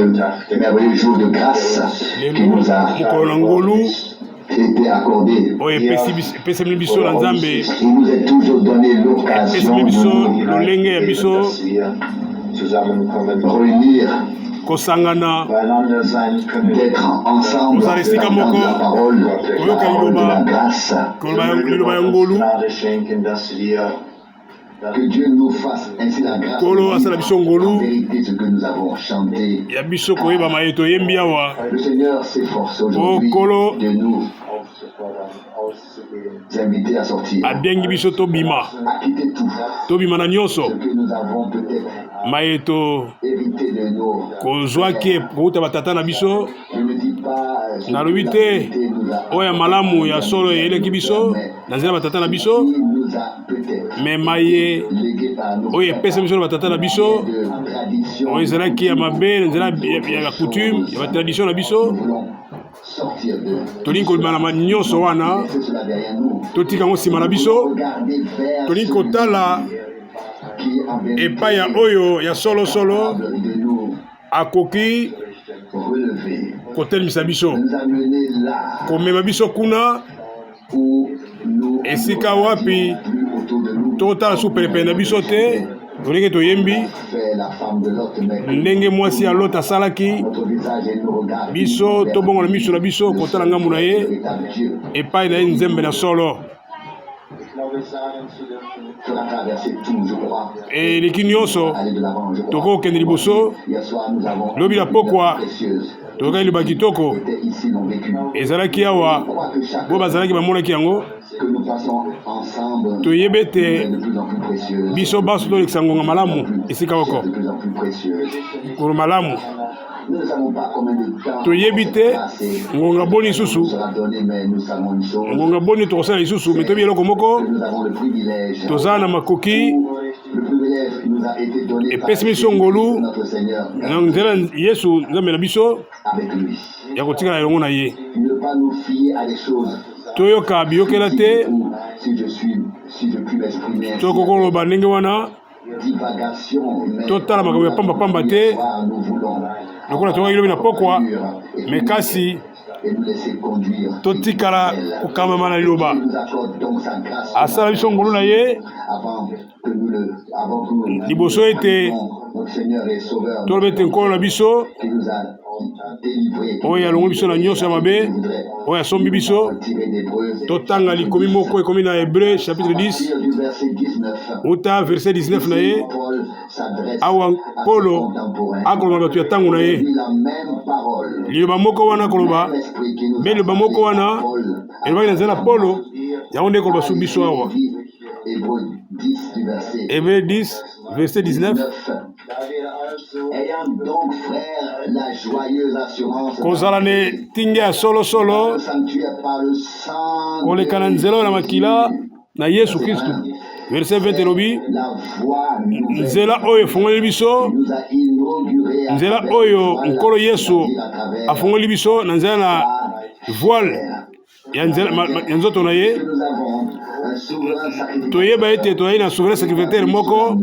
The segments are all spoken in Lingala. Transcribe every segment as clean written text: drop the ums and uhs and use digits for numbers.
le merveilleux jour de grâce qui nous a été accordé. Il nous est toujours donné l'occasion de nous réunir, d'être ensemble, de la parole, de la grâce. Que Dieu nous fasse ainsi la grâce de vérité ce que nous avons chanté. Le Seigneur s'efforce aujourd'hui de nous inviter à sortir, à quitter tout ce que nous avons peut-être évité de nous. Je ne dis pas oya malamu ya solo eleki biso na nzela batata na biso me maye oyo epesa biso na batata na biso oyo ezalaki ya mabe na nzela ya coutume ya batradition na biso tolingi kolima na nyonso wana totika yango nsima na biso tolingi kotala epai ya oyo ya solosolo akoki kotelemisa biso komema biso kuna esika wapi totala su pelepele na biso te tolenge toyembi ndenge mwasi ya Lot asalaki biso tobongola miso na biso kotala ngambu na ye epai na ye nzembe na solo eleki nyonso tokoki kokende liboso lobi na pokwa tokai liba kitoko ezalaki awa bo bazalaki bamonaki yango toyebe te biso baso tolekisa ngonga malamu esika oko kolo malamu toyebi te ngonga boni lisusu ngonga boni tokosala lisusu me toyebi eloko moko tozala na makoki epesi biso ngolu na nzela Yesu nzambe na biso ya kotikala elongo na ye toyoka biyokela te tokokoloba ndenge wana totala makambo ya pamba te lokola tokaki lobi na pokwa me kasi totikala kokamama na liloba asala biso ngolu na ye liboso ete toloba ete nkolo na biso oyo alongo biso na nyonso ya mabe oyo asombi biso totanga likomi moko ekomi na Hébreu chapitre 10 uta verset 19 na ye awa Polo akoloba bato ya ntango na ye liloba moko wana akoloba mpe liloba moko wana elobaki na nzela Polo yango nde koloba su biso awa Hébreu 10 verset 19 kozala ne tinge ya solosolo koleka na nzela na makila na Yesu Kristu verset 20 elobi nzela oyo efongoli biso nzela oyo nkolo Yesu afongoli biso na nzela na voile ya nzoto na ye toyeba ete toyai na souverain sacrificateur moko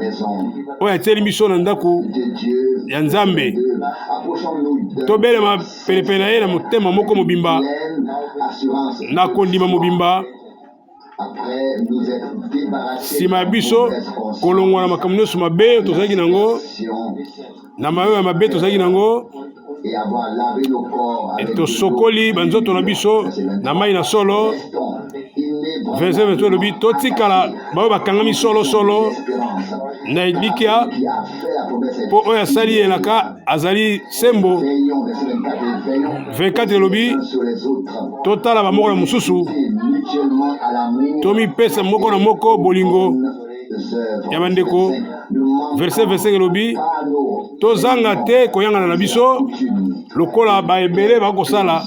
oyo atieli biso na ndako ya Nzambe tobelema pelepele na ye na motema moko mobimba na kondima mobimba nsima ya biso kolongwa na makambo nyonso mabe tozalaki nango na mayo ya mabe tozalaki nango tosokoli banzoto na biso na mai na solo verset 23 lobi totikala bayo bakangami solosolo na elikya mpo oyo asali elaka azali sembo 24 lobi totala bamoko na mosusu tomipesa moko na moko bolingo ya bandeko verset 25 lobi tozanga te koyangana na biso lokola baebele bakosala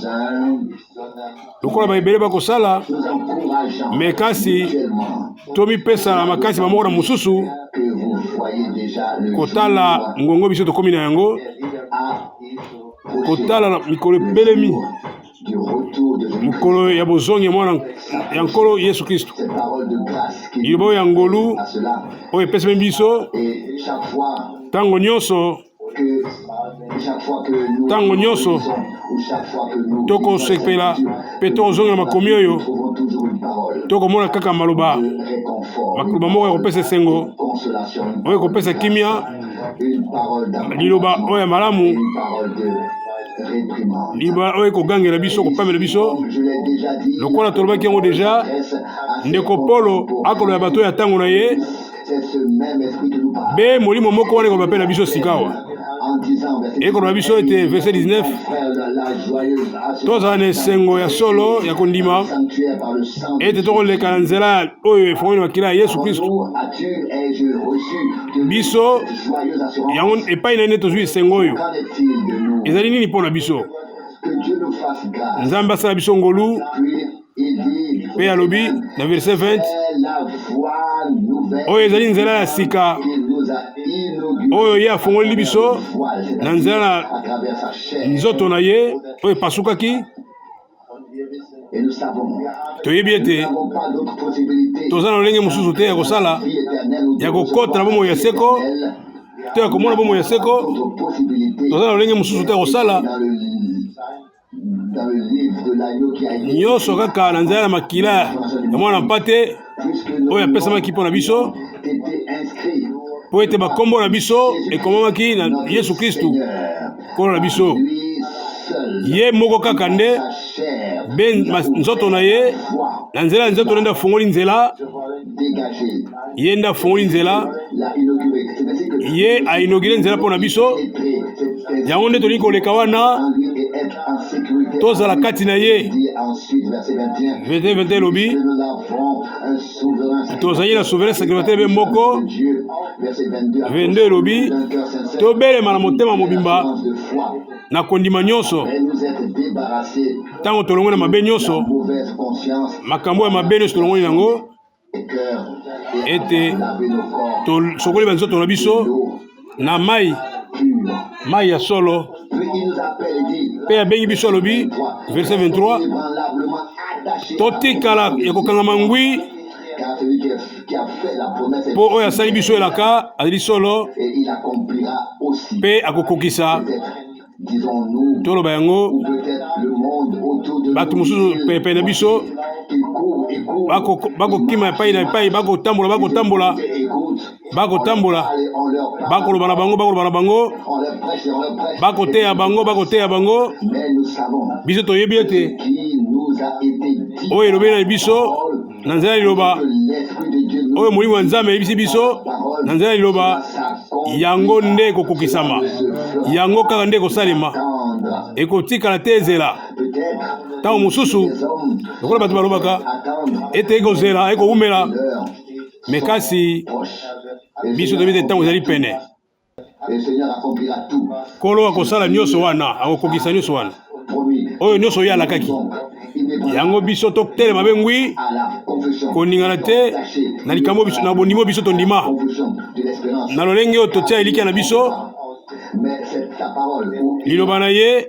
me kasi tomipesa na makasi bamoko na mosusu kotala ngongo biso tokomi na yango kotala na mikolo ebelemi mokolo ya bozongi ya mwana ya nkolo Yesu Kristu liloba oyo ya ngolu oyo epesami biso ntango nyonso ntango nyonso tokosepela mpe tokozongela makomi oyo tokomona kaka maloba moko ya kopesa esengo oyo kopesa kimia liloba oyo ya malamu liba oyo ekogangela biso kopamela biso lokola tolobaki yango deja ndeko Polo akoloba bato ya ntango na ye be molimo moko wana ekoloba mpe na biso sikawa ekoloba biso ete verset 19 tozala na esengo ya solo ya kondima ete tokoleka na nzela oyo efongoli makila ya Yesu Kristu biso yango epai na ye nde tozwi esengo oyo ezali nini mpo na biso Nzambe asala biso ngolu mpe alobi na verset 20 oyo ezali nzela ya sika oyo ye afongoli biso na nzela na nzoto na ye oyo epasukaki toyebi ete toza na lolenge mosusu te ya kosala ya kokota na bomoi ya seko to ya komona bomoi ya seko toza na lolenge mosusu te ya kosala nyonso kaka na nzela ya makila ya mwana mpate oyo apesamaki mpo na biso po ete bakombo na biso ekomamaki na Yesu Kristu nkolo na biso ye moko kaka nde be nzoto na ye na nzela ya nzoto nde afongoli nzela ye nde afongoli nzela ye ainogile nzela mpo na biso yango nde tolingi koleka wana tozala kati na ye 21 lobi tozali na souverain sacrificateur be moko 22 lobi tobelema na motema mobimba na kondima nyonso ntango tolongoli na mabe nyonso makambo ya mabe nyonso tolongoli yango ete tosokoli banzoto na biso na mai ya solo mpe abengi biso alobi verset 23 totikala ya kokangama ngwi mpo oyo asali biso elaka azali solo mpe akokokisa toloba yango bato mosusu pene na biso bakokima epai na epai bakotambola bakoloba na bango bakoteya bango biso toyebi ete oyo elobeli na biso na nzela liloba oyo molimo ya Nzambe ayebisi biso na nzela liloba yango nde ekokokisama yango kaka nde ekosalema ekotikala te ezela ntango mosusu lokola bato balobaka ete ekozela ekowumela me kasi biso toyebi ete ntango ezali pene Nkolo akosala nyonso wana akokokisa nyonso wana oyo nyonso ye alakaki yango biso totelema be ngwi koningana te na likambo biso na bondimo biso tondima na lolenge oyo totia elikia na biso liloba na ye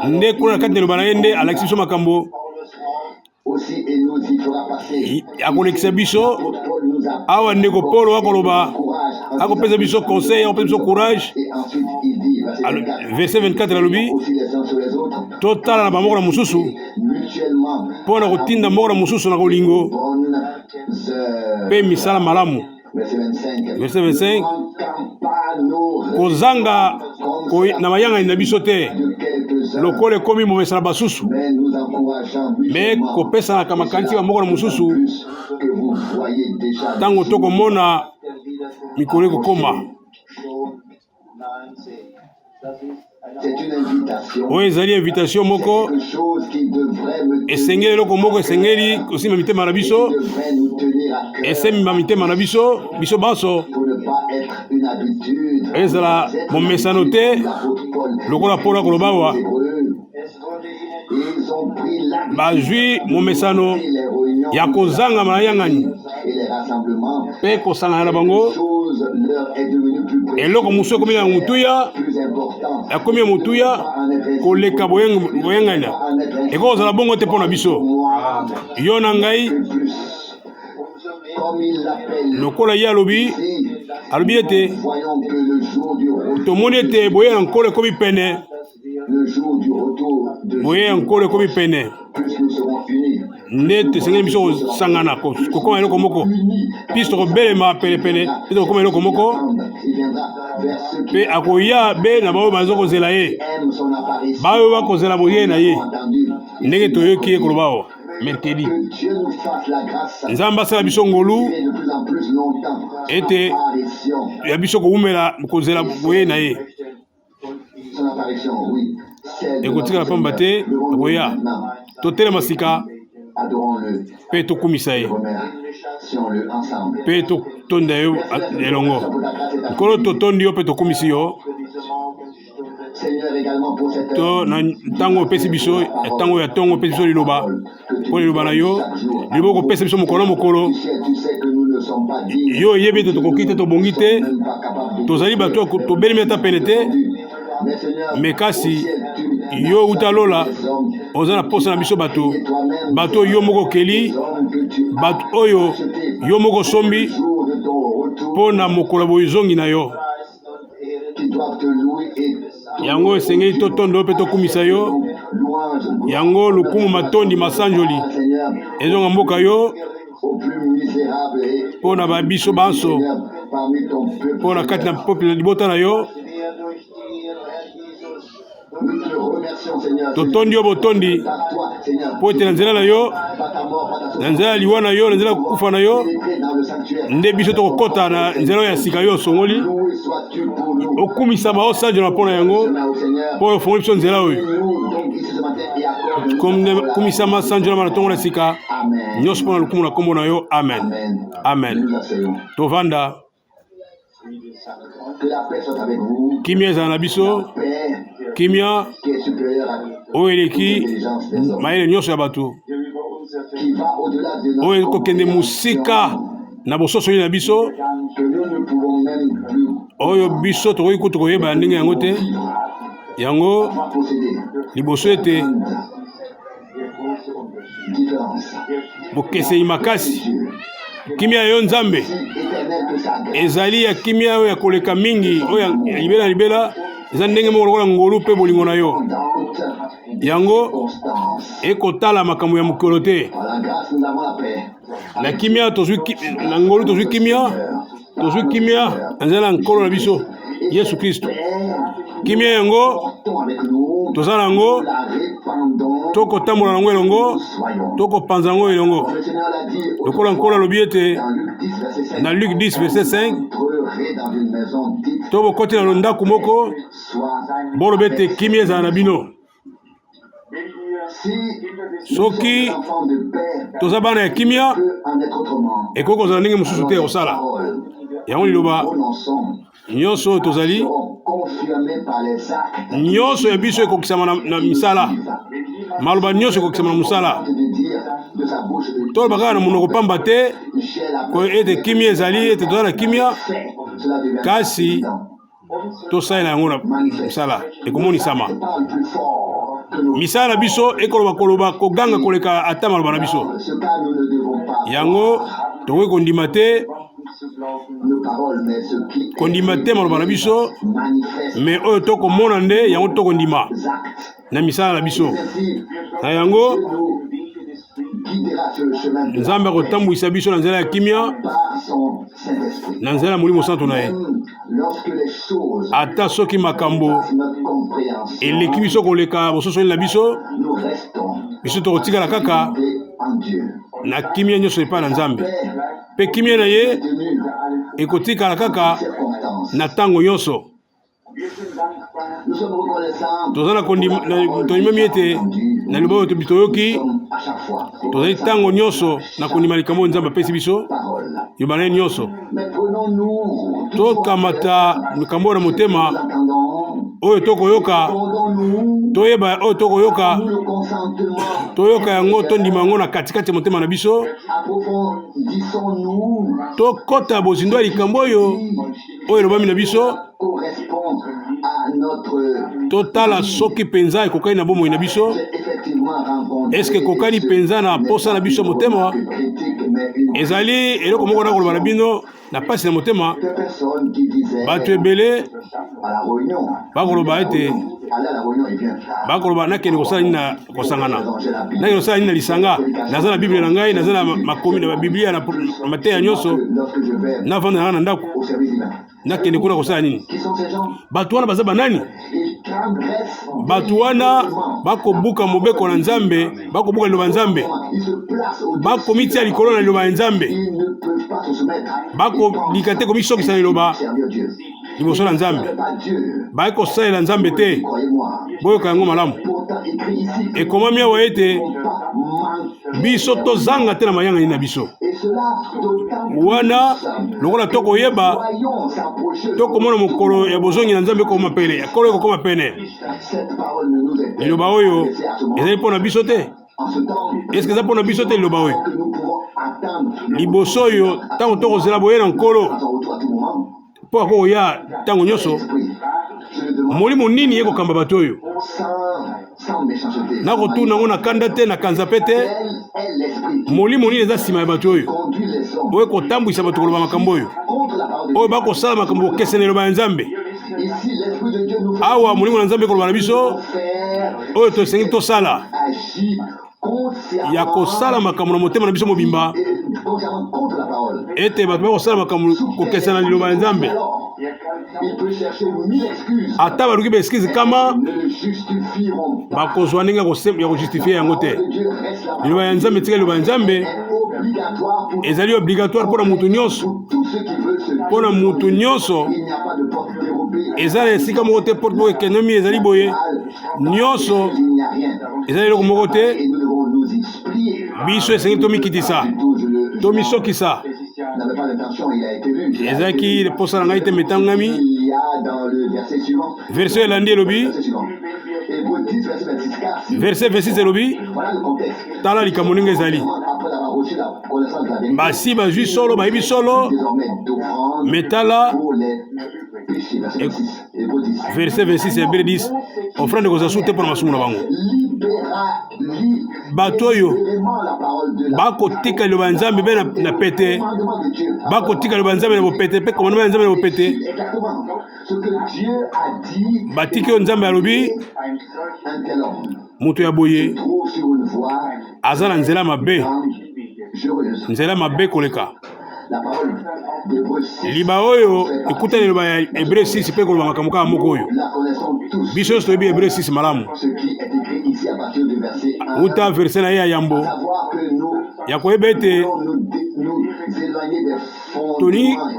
nde kuna na kati na liloba na ye nde alakisi biso makambo akolekisa biso awa ndeko Polo akoloba akopesa biso conseil akopesa biso courage verset 24 alobi totala na bamoko na mosusu mpo na kotinda moko na mosusu na kolingo mpe misala malamu verset 25 kozanga na mayangani na biso te lokola ekomi momesa na basusu me kopesanaka makanisi bamoko na mosusu ntango tokomona mikolo ekokoma oyo ezali invitation moko esengeli eloko moko esengeli kosimba mitema na biso esemba mitema na biso banso ezala momesano te lokola Polo akoloba awa bazwi momesano ya kozanga mayangani mpe kosangana na bango eloko mosusu ekomi na motuya ekomi ya motuya koleka boyangani ekozala bongo te mpo na biso yo na ngai lokola ye alobi ete tomoni ete boye encore ekomi pene. Boye encore ekomi pene. Nete sengeli biso sangana kokoma eloko moko. Piste tokobelema pene pe tokoma eloko moko. Pe akoya be na bao bazo kozela ye. Bao bakozela boye na ye. Ndenge toyoki ye kolobao mercredi. Nzamba asala biso ngolu ete ya biso koumela kozela boye na ye. Ekotika pamba te boya totelema sika pe tokumisa ye pe totonda yo elongo nkolo totondi yo pe tokumisi yo to na ntango opesi biso ntango ya ntongo opesi biso liloba mpo liloba na yo liloba kopesa biso mokolo na mokolo yo oyebi ete tokoki te tobongi te tozali bato tobelemi ata pene te me kasi yo uta lola oza na posa na biso bato yo moko keli bato oyo yo moko sombi mpo na mokolo boye zongi na yo yango esengeli totondo mpe tokumisa yo yango lukumu matondi masanjoli ezonga mboka yo mpo na babiso banso mpo na kati na peuple na libota na yo totondi yo botondi po ete na nzela na yo na nzela ya liwa na yo na nzela ya kufa na yo nde biso tokokota na nzela ya sika yo osongoli okumisama osanjela mpo na yango mpo oyo ofongoli biso nzela oyo kumisama sanjela na ntongo na sika nyonso mpo na lukumu na kombo na yo amen amen tovanda kimia ezala na biso kimia oyo eleki mayele nyonso ya bato oyo ekokende mosika na bososoli na biso oyo biso tokoki kutu koyeba ndenge yango te yango liboso ete bokesei makasi kimia yo nzambe ezali ya kimia oyo ya koleka mingi oyo ya libela na libela eza ndenge moko lokola ngolu mpe bolingo na yo yango ekotala makambo ya mokolo te na kimia na ngolu tozwi kimia nzela nkolo na biso Yesu Kristo kimia yango tozala yango tokotambola nango elongo tokopanza yango elongo lokola nkolo alobi ete na Luc 10 verset 5 tobokoti na ndako moko boloba ete kimia ezala na bino soki toza bana ya kimia ekoki kozala ndenge mosusu te kosala yango liloba nyonso oyo tozali nyonso ya biso ekokisama na misala maloba nyonso ekokisama na mosala toloba kaka na monoko pamba te ete kimia ezali ete toza na kimia kasi tosalela yango na misala ekomonisama misala na biso ekoloba koganga koleka ata maloba na biso yango tokoki kondima te maloba na biso me oyo tokomona nde yango tokondima na misala na biso na yango nzambe akotambwisa biso na nzela ya kimia na nzela ya molimo santo na ye ata soki makambo eleki biso koleka bososoli na biso tokotikala kaka na kimia nyonso epai na nzambe mpe kimia na ye ekotikala kaka na ntango nyonso toza na tondimami ete na liloba oyo toyoki tozali ntango nyonso na kondima likambo oyo nzambe apesi biso liloba na ye nyonso tokamata likambo oyo na motema oyo tokoyoka toyeba oyo tokoyoka toyoka yango tondima yango na katikati ya motema na biso tokota bozindo ya likambo oyo elobami na biso totala soki penza ekokani na bomoi na biso eske ekokani penza na posa na biso motema ezali eloko moko na koloba na bino na pasi na motema des personnes qui disaient bato ebele à la réunion, bakoloba ete aller à la réunion et bien bakoloba nakende kosala nini na kosangana nakende kosala nini na lisanga naza na bible na ngai naza na makomi na biblia na mateya nyonso lorsque je vais navanda nanga na ndako au service divin. nakende kuna kosala nini Qui sont ces gens? bato wana baza banani Ils transgressent bato wana bakobuka mobeko na nzambe bakobuka liloba ya nzambe ils se placent au bakomitia likolo na liloba ya nzambe ils ne peuvent pas se soumettre. bakolika te komisokisa na liloba Servir Dieu. liboso na nzambe Ce n'est pas Dieu. baye kosalela nzambe te Croyez-moi. boyoka yango malamu Pourtant, écrit ici que ekomami awa ete nous ne pas manquer. biso tozanga te na mayangani na biso Et cela d'autant plus wana lokola tokoyeba voyons s'approcher. tokomona mokolo ya bozongi na nzambe ekokoma pene ekolo ekokoma pene Cette parole ne nous est liloba oyo adressée à ce moment. ezali mpo na biso te En ce temps eske eza mpo na biso te liloba oyo que nous pouvons attendre liboso oyo ntango tokozela boye na nkolo à son retour à tout moment. mpo akokoya ntango nyonso Esprit, je le demande molimo nini ye kokamba bato oyo sans méchanceté. nakotuna yango na kanda te na kanza pe te Quel est l'esprit qui molimo nini eza nsima ya bato oyo conduit les hommes oyo kotambwisa bato koloba makambo oyo contre la parole de oyo bakosala makambo kokesena eloba ya nzambe Dieu? Ici, l'esprit de Dieu nous fait awa molimo na nzambe koloba na biso faire oyo tosengi tosala agir ya kosala makambo na motema na biso mobimba consciemment contre la parole. ete bato bakosala makambo kokesana liloba ya nzambe Alors, il peut chercher 1000 excuses. ata baluki baeskize kama Ne le justifieront pas. bakozwa ndenge ya kojustifie yango te Dieu reste la liloba ya nzambe etika liloba ya nzambe obligatoire pour ezali obligatoire mpo na mutu nyonso tous ceux qui veulent se mpo na mutu nyonso Il n'y a pas de porte dérobée. eza na esika moko te porte moko ekenomi ezali boye nyonso Il n'y a rien. ezali eloko moko te Et nous devons nous y plier. biso esengi tomikitisa Plutôt, je tomisokisa n'avais pas l'intention, il a été vu. ezalaki posa na ngai te metangami Il y a dans le verset suivant. verset elandi elobi Verset suivant. Hébreux 10, verset 26. Car si verset 26 elobi voilà le contexte. tala likambo ndenge ezali Après avoir reçu la connaissance de la vérité, basi bazwi solo bayebi solo désormais d'offrande me tala pour les péchés. Verset 26. Hébreux 10. verset 26 ya bele 10 ofrande kozala su te mpo na masumu na bango bato oyo Libérément la parole de la bakotika liloba ya nzambe mpe na pete commandement de Dieu. bakotika liloba ya nzambe na bopete mpe komandema ya nzambe na bopete Exactement. Ce que Dieu a dit, batiki oyo nzambe alobi un tel homme moto ya boye trouve sur une voie aza na nzela mabe dangereuse. nzela mabe koleka La parole d'Hébreux 6, liba oyo ekutani liloba ya hebreu 6 mpe koloba makambo kaka moko oyo la connaissons tous. biso nyonso toyebi hebreu 6 malamu Ce qui est écrit ici à partir du verset 1, uta verse na ye ya yambo savoir que nous ya koyeba ete devons nous éloigner des Tony, fondements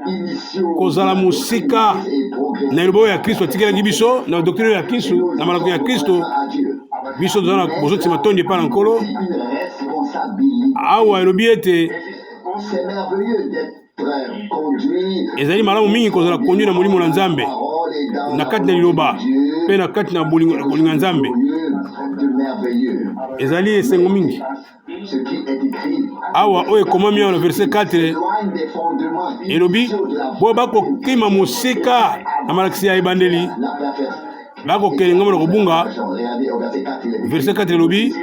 initiaux kozala mosika et progressifs na liloba oyo ya kristo atikelaki biso na doctrine oyo ya kristo na malako ya kristo à Dieu. biso toza na bozotima tondi epai na nkolo Une responsabilité. awa elobi ete C'est merveilleux d'être conduit ezali malamu mingi kozala konduit na molimo na nzambe parole et dans na kati na liloba mpe na kati na kolinga nzambe de merveilleux. ezali esengo mingi Ce qui est écrit awa oyo ekomami awa na verset 4 éloigne des fondements elobi initiaux de la boyo bakokima mosika na malakisi ya ebandeli la perfection. bakokele ngamba na kobunga Regardez au verset 4, il est écrit, verset 4 elobi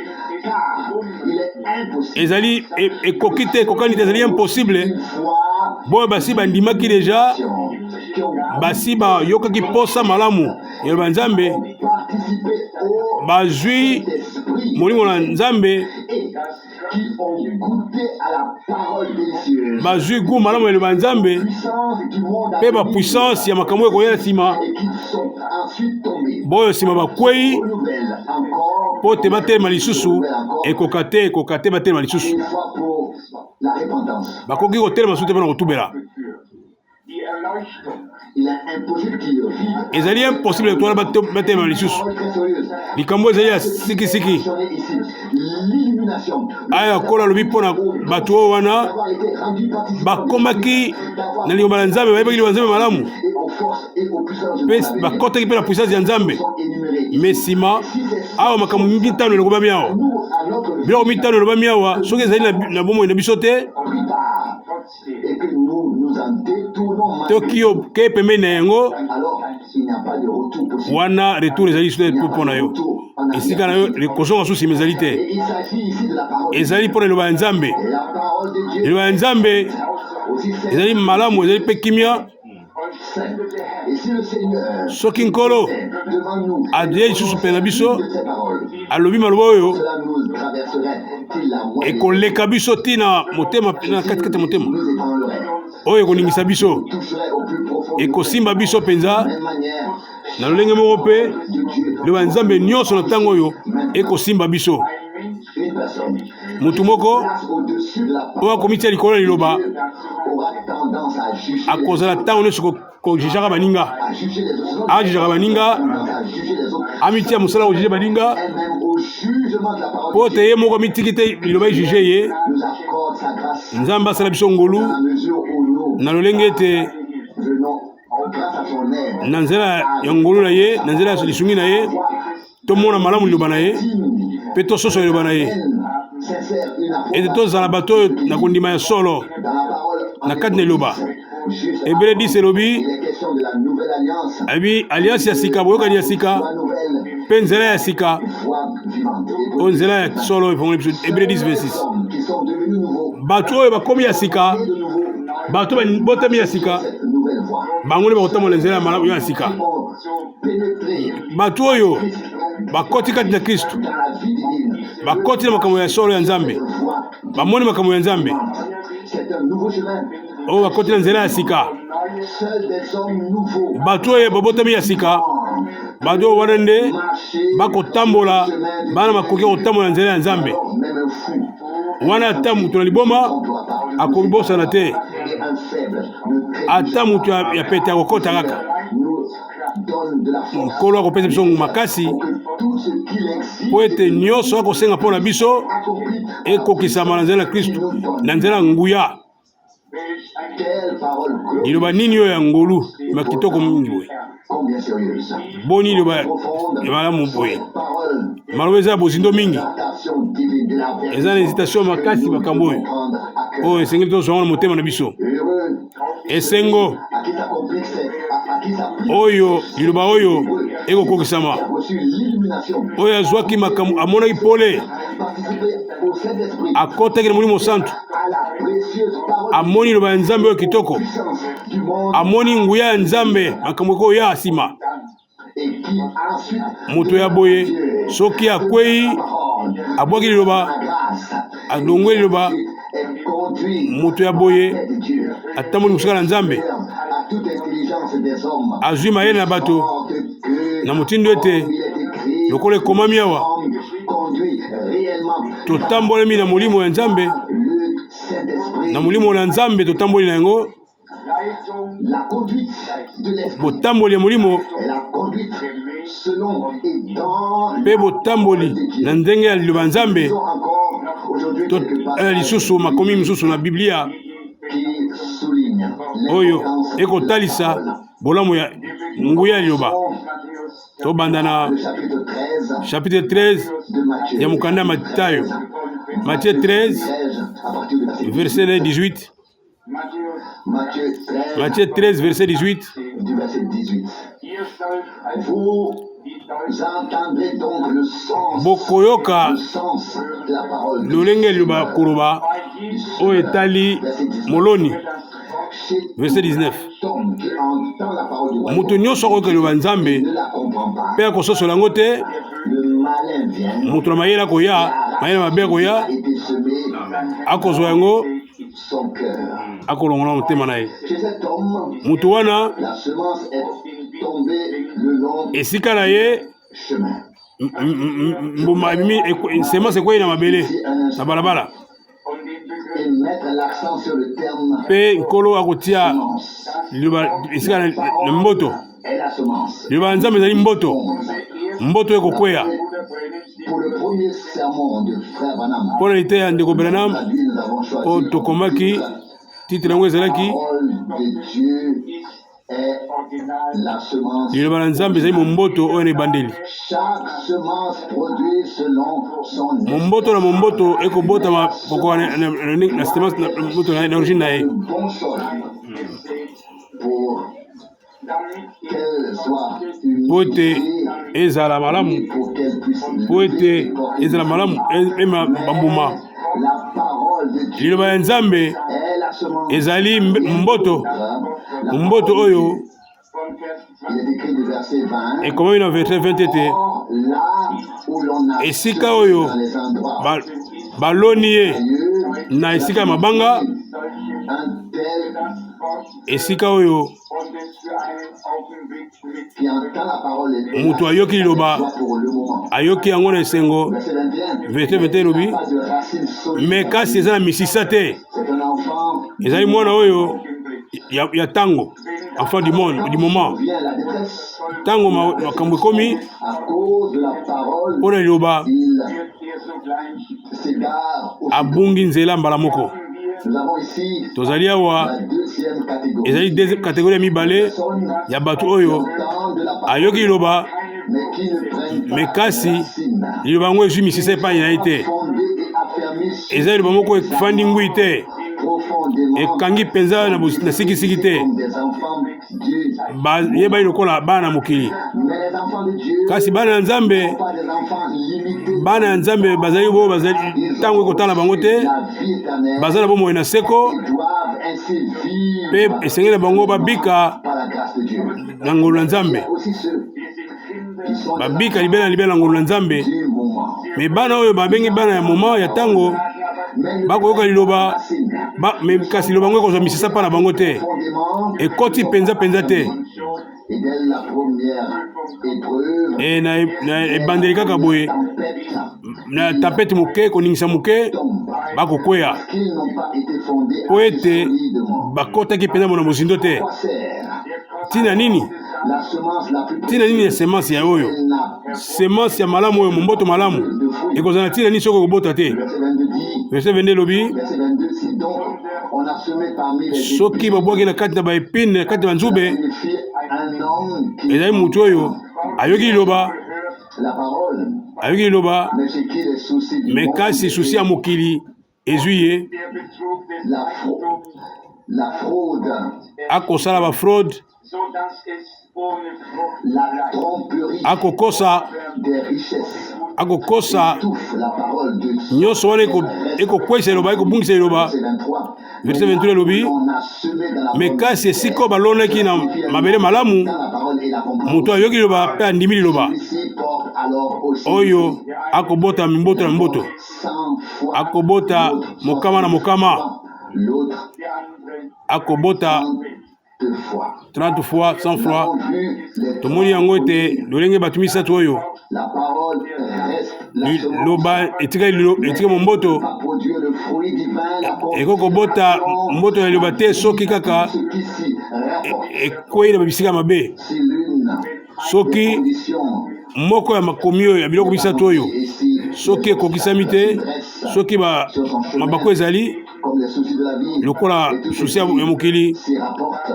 car il est impossible ezali ekoki te ekokani te ezali impossible une fois boyo basi bandimaki deja qui ont basi bayokaki posa malamu eloba ya nzambe participé au bazwi esprit molimo na nzambe et qui ont goûté à la parole délicieuse, bazwi gu malamu ya eloba ya nzambe puissance du monde mpe bapuissance ya makambo oyo ekoya na nsima et qui sont ensuite tombés. boyo nsima bakwei Renouvelle encore mpo te batelema lisusu ekoka te batelema lisusu une fois pour la repentance. bakoki kotelema su te mpo na kotubela Il est impossible qu'ils vivent. ezali impossible twana batelema lisusu Parole très sérieuse. likambo ezali ya sikisiki Mentionnée ici, l'illumination, aya kola alobi mpo na bato oyo wana d'avoir été rendu participant bakomaki na liloba na nzambe bayebaki liloba na nzambe malamu et aux forces et aux puissances mpe de la vérité bakotaki mpe na puissance ya nzambe sont énumérées. me nsima awa makambo mitano elokobami awa Nous, à notre biloko mitano elobami awa soki ezali na bomoi na biso te pris part et que nous nous en détournons toki yo ke pembeni na yango alors il n'y a pas de retour possible. wana retour ezali lisu te mpo na yo esika na yo kozonga susi ema ezali te Et il s'agit ici de la parole. ezali mpo na liloba ya nzambe La parole de Dieu liloba ya nzambe ezali malamu ezali pe kimia soki nkolo adie lisusu mpe na biso alobi maloba oyo ekoleka biso ntina motema na katikati ya motema oyo ekoningisa biso ekosimba biso mpenza na lolenge moko mpe liloba nzambe nyonso na ntango oyo ekosimba biso mutu moko oyo akomitia likolo ya liloba akozala ntango nyonso kojijaka baninga ajijaka baninga amitia mosala kojije baninga mpo te ye moko amitiki te liloba ejije ye nzambe asala biso ngolu na lolenge ete na nzela ya ngolu na ye na nzela ya lisungi na ye tomona malamu liloba na ye mpe tososo liloba na ye ete tozala bato oyo na kondima ya solo na kati na liloba Hébreux 10 elobi abi alliance ya sika boyokani ya sika mpe nzela ya sika oyo nzela ya solo efongoli biso Hébreux 10 26 bato oyo bakomi ya sika bato botami ya sika bango nde bakotambola nzela ya malamu ya sika bato oyo bakoti kati na Kristo bakoti na makambo ya solo ya Nzambe bamoni makambo ya Nzambe oyo bakoti na nzela ya sika bato oyo babotami ya sika bato oyo wana nde bakotambola bana makoki kotambola na nzela ya Nzambe wana ata mutu na liboma akobosana te ata mutu ya pete akokota kaka nkolo akopesa biso makasi po ete nyonso akosenga mpo na biso ekokisama na nzela ya Kristo na nzela ya nguya liloba nini oyo ya ngolu ma kitoko mingi boye boni liloba ya malamu boye maloba eza ya bozindo mingi eza na hésitation makasi makambo oyo esengeli tozonga na motema na biso esengo oyo liloba oyo ekokokisama oyo azwaki makambo amonaki pole akotaki na molimo santu amoni liloba ya Nzambe oyo kitoko amoni nguya ya Nzambe makambo ekoya nsima moto ya boye soki akwei abwaki liloba alongwe liloba moto ya boye atamboli mosika na Nzambe azwi mayele na bato na motindo ete lokola ekomami awa totambolemi na molimo ya Nzambe na molimo na Nzambe totamboli na yango botamboli ya molimo mpe botamboli na ndenge ya liloba Nzambe lisusu makomi misusu na Biblia oyo ekotalisa bolamu ya nguya ya liloba tobanda na chapitre 13 ya mokanda ya Matayo Matthieu 13 verset 18 Matthieu 13 verset 18 bokoyoka lolenge ya liloba koloba oyo etali moloni verset 19 mutu nyonso akoyoka liloba Nzambe mpe akososola yango te mutu na mayele akoya mayele mabe akoya akozwa yango akolongola motema na ye mutu wana esika na ye mbuma semence ekwei na mabele na balabala mpe nkolo akotia liloba esika na mboto liloba ya Nzambe ezali mboto ekokweya mpo na lite ya ndeko Branham oyo tokomaki titre yango ezalaki liloba na Nzambe ezali momboto oyo na ebandeli momboto na momboto ekobotama kokoka na semence na origine na ye po ete ezala malamu po ete ezala malamu bambuma liloba ya Nzambe ezali mboto oyo ekomami na verset 20 ete esika oyo baloni ye na esika ya mabanga, esika oyo mutu ayoki liloba ayoki yango na esengo. Verset 21 elobi me kasi eza na misisa te, ezali mwana oyo ya tango, enfant du monde, du moment. Tango makambo ekomi mpona liloba abungi nzela mbala moko. Tozali awa ezali deuxième catégorie ya mibale ya bato oyo ayoki liloba me kasi liloba yango ezwi misisa epai na ye te, ezali liloba moko efandi ngwi te, ekangi mpenza na sikisiki te, yebali lokola bana mokili. Kasi bana ya Nzambe bazali bo bazali tango ekotala bango te, bazali bo moye na seko pe esengeli bango babika na ngolu na Nzambe, babika libela na ngolu na Nzambe. Me bana oyo babengi bana ya moma ya tango bakoyoka liloba kasi liloba ngo ekozwa misisa mpa na bango te, ekoti penza te. Na ebandeli kaka boye na tapete moke koningisa moke bakokweya po ete bakotaki mpenza mona mozindo te. Tina nini ya semence ya oyo? Semence ya malamu oyo, mboto malamu ekozala tina nini soki okobota te? Verset 22 lobi soki babwaki na kati na baepine na kati na banzube, ezali mutu oyo ayoki liloba me kasi susi ya mokili ezwi ye, akosala ba fraude, akokosa nyonso wana ekokwesa liloba, ekobungisa liloba. Verset 23 lobi me kasi esika balonaki na mabele malamu, mutu ayoki liloba pe andimi liloba oyo akobota mimboto na mboto, akobota mokama na mokama, akobota 30 fois 100 fois. Tomoni yango ete lolenge bato misatu oyo loba etika momboto ekokobota mboto na liloba te soki kaka ekwei na babisika mabe, soki moko ya makomi oyo ya biloko misatu oyo soki ekokisami te, soki mabako ezali lokola susi ya mokili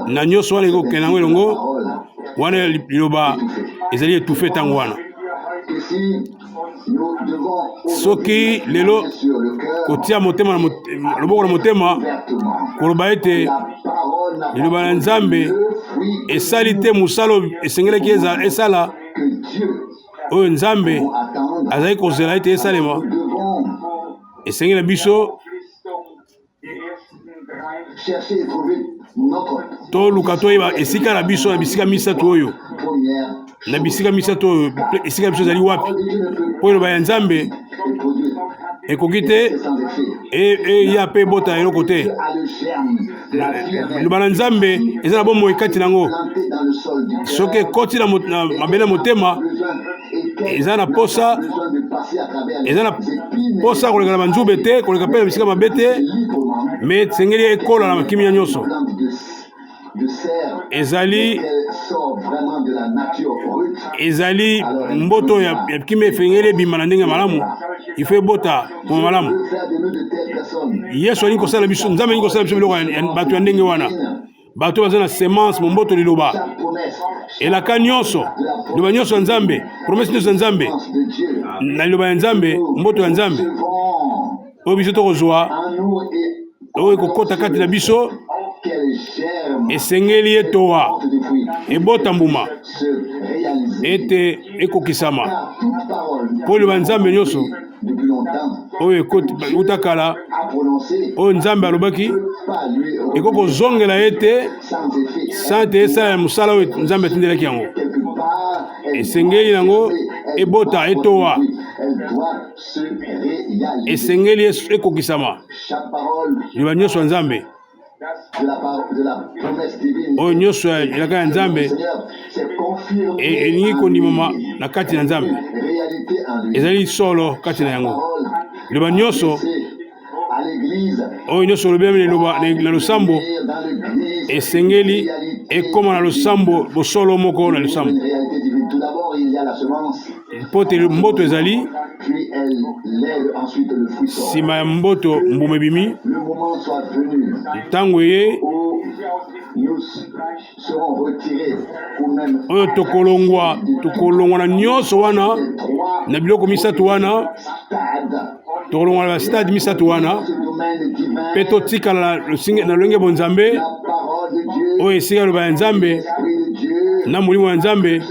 na nyonso wana ekokende yango elongo, wana liloba ezali etufe ntango wana. Soki lelo kotia motema na loboko na motema koloba ete liloba na Nzambe esali te musalo esengelaki esala oyo Nzambe azali kozela ete esalema, esengeli biso toluka toyeba esika na biso na bisika misatu oyo, na bisika misatu oyo esika biso ezali wapi po liloba ya Nzambe ekoki te eya pe bota eloko te. Liloba na Nzambe eza na bomoi kati nango, soki ekoti na mabele motema eza na posa koleka na banzube te, koleka pe na bisika mabe te, me sengeli ekola na kimia nyonso. Ezali mboto ya kimia efengeli ebima na ndenge malamu, ifo ebota mwa malamu. Yesu alingi kosala biso, Nzambe alingi kosala biso biloko ya bato ya ndenge wana, bato baza na semence momboto liloba elaka nyonso, liloba nyonso ya Nzambe, promese nyonso ya Nzambe na liloba ya Nzambe, mboto ya Nzambe oyo biso tokozwa oyo ekokota kati na biso, esengeli etowa ebota mbuma ete ekokisama po liloba ya Nzambe nyonso oyo ekoti utakala oyo nzambe alobaki ekoki kozongela ye te sans te esala mosala oyo nzambe atindelaki yango. Esengeli yango ebota etowa, esengeli ekokisama liloba nyonso ya nzambe oyo nyonso elaka ya nzambe elingi kondimama na kati na nzambe, ezali solo kati na yango. Liloba nyonso oyo nyonso olobemi na losambo esengeli ekoma na losambo bosolo moko na losambo. Po te mboto ezali nsima ya mboto mbuma ebimi, ntango eye oyo tokolongwa na nyonso wana na biloko misatu wana, tokolongwa na bastade misatu wana mpe totikala na lolenge bonzambe oyo esika loba ya nzambe na molimo ya nzambe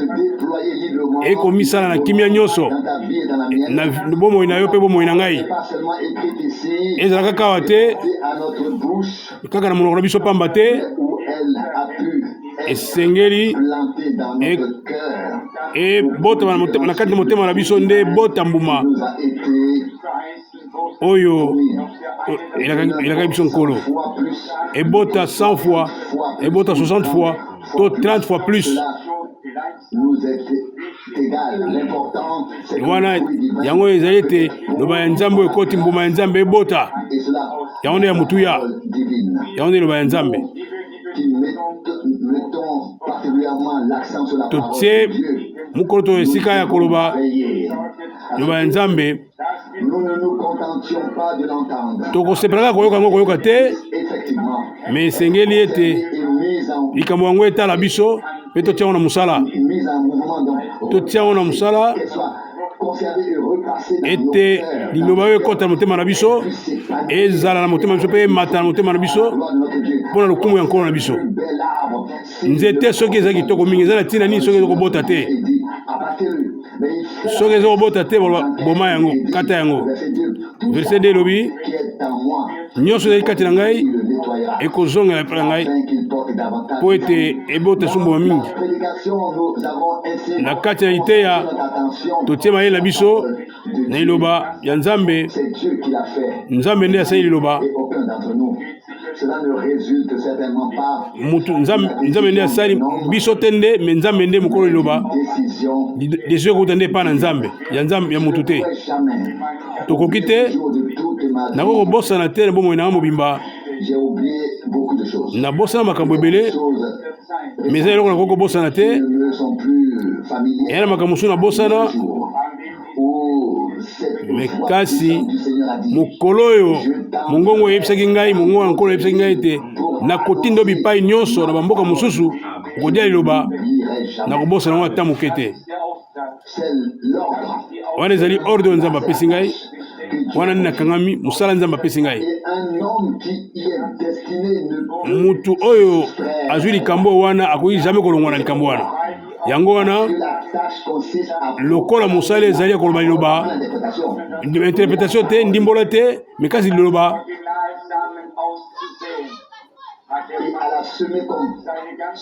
ekomisala na kimia nyonso na bomoi na yo mpe bomoi na ngai. Ezala kaka awa te kaka na monoko na biso pamba te, esengeli ebota na kati na motema na biso nde ebota mbuma oyo elaka biso nkolo, ebota 100 fois, ebota 60 fois to 30 fois plus. Wana yango ezali ete loba ya nzambe oyo ekoti mbuma ya nzambe ebota yango nde ya mutuya, yango nde loba ya nzambe. Totie mokolo to esika ya koloba loba ya nzambe, tokosepelaka koyoka yango koyoka te, me esengeli ete likambo yango etala biso mpe totia yango na mosala, totia yango na mosala ete liloba oyo ekota na motema na biso, ezala na motema na biso mpe emata na motema na biso mpo na lokumu ya nkolo na biso. Nzete soki eza kitoko mingi eza na ntina nini soki ezokobota te? Soki ezokobota te boma yango, kata yango. Verset 2 elobi nyonso ezali kati na ngai ekozongela epai na ngai mpo ete ebota sumbuma mingi. Na kati na liteya totie mayele na biso na liloba ya nzambe, nzambe nde asali liloba, nzambe nde asali biso te nde, me nzambe nde mokolo liloba, desio ekuta nde epai na nzambe ya mutu te. Tokoki te nako kobosana te na bomoi nanga mobimba, nabosana makambo ebele me eza eloko nako kobosana te, eya na makambo mosusu nabosana, me kasi mokolo oyo mongongo oyebisaki ngai, mongongo ya nkolo oyebisaki ngai ete nakotinda bipai nyonso na bamboka mosusu kodia liloba, nakobosana yango ata moke te. Wana ezali ordre oyo nzambe apesi ngai, wana nini nakangami mosala nzambe apesi ngai. Mutu oyo azwi likambo wana akoki jamais kolongwa na likambo wana. Yango wana lokola mosala ezali ya koloba liloba, interprétation te, ndimbola te, me kasi liloba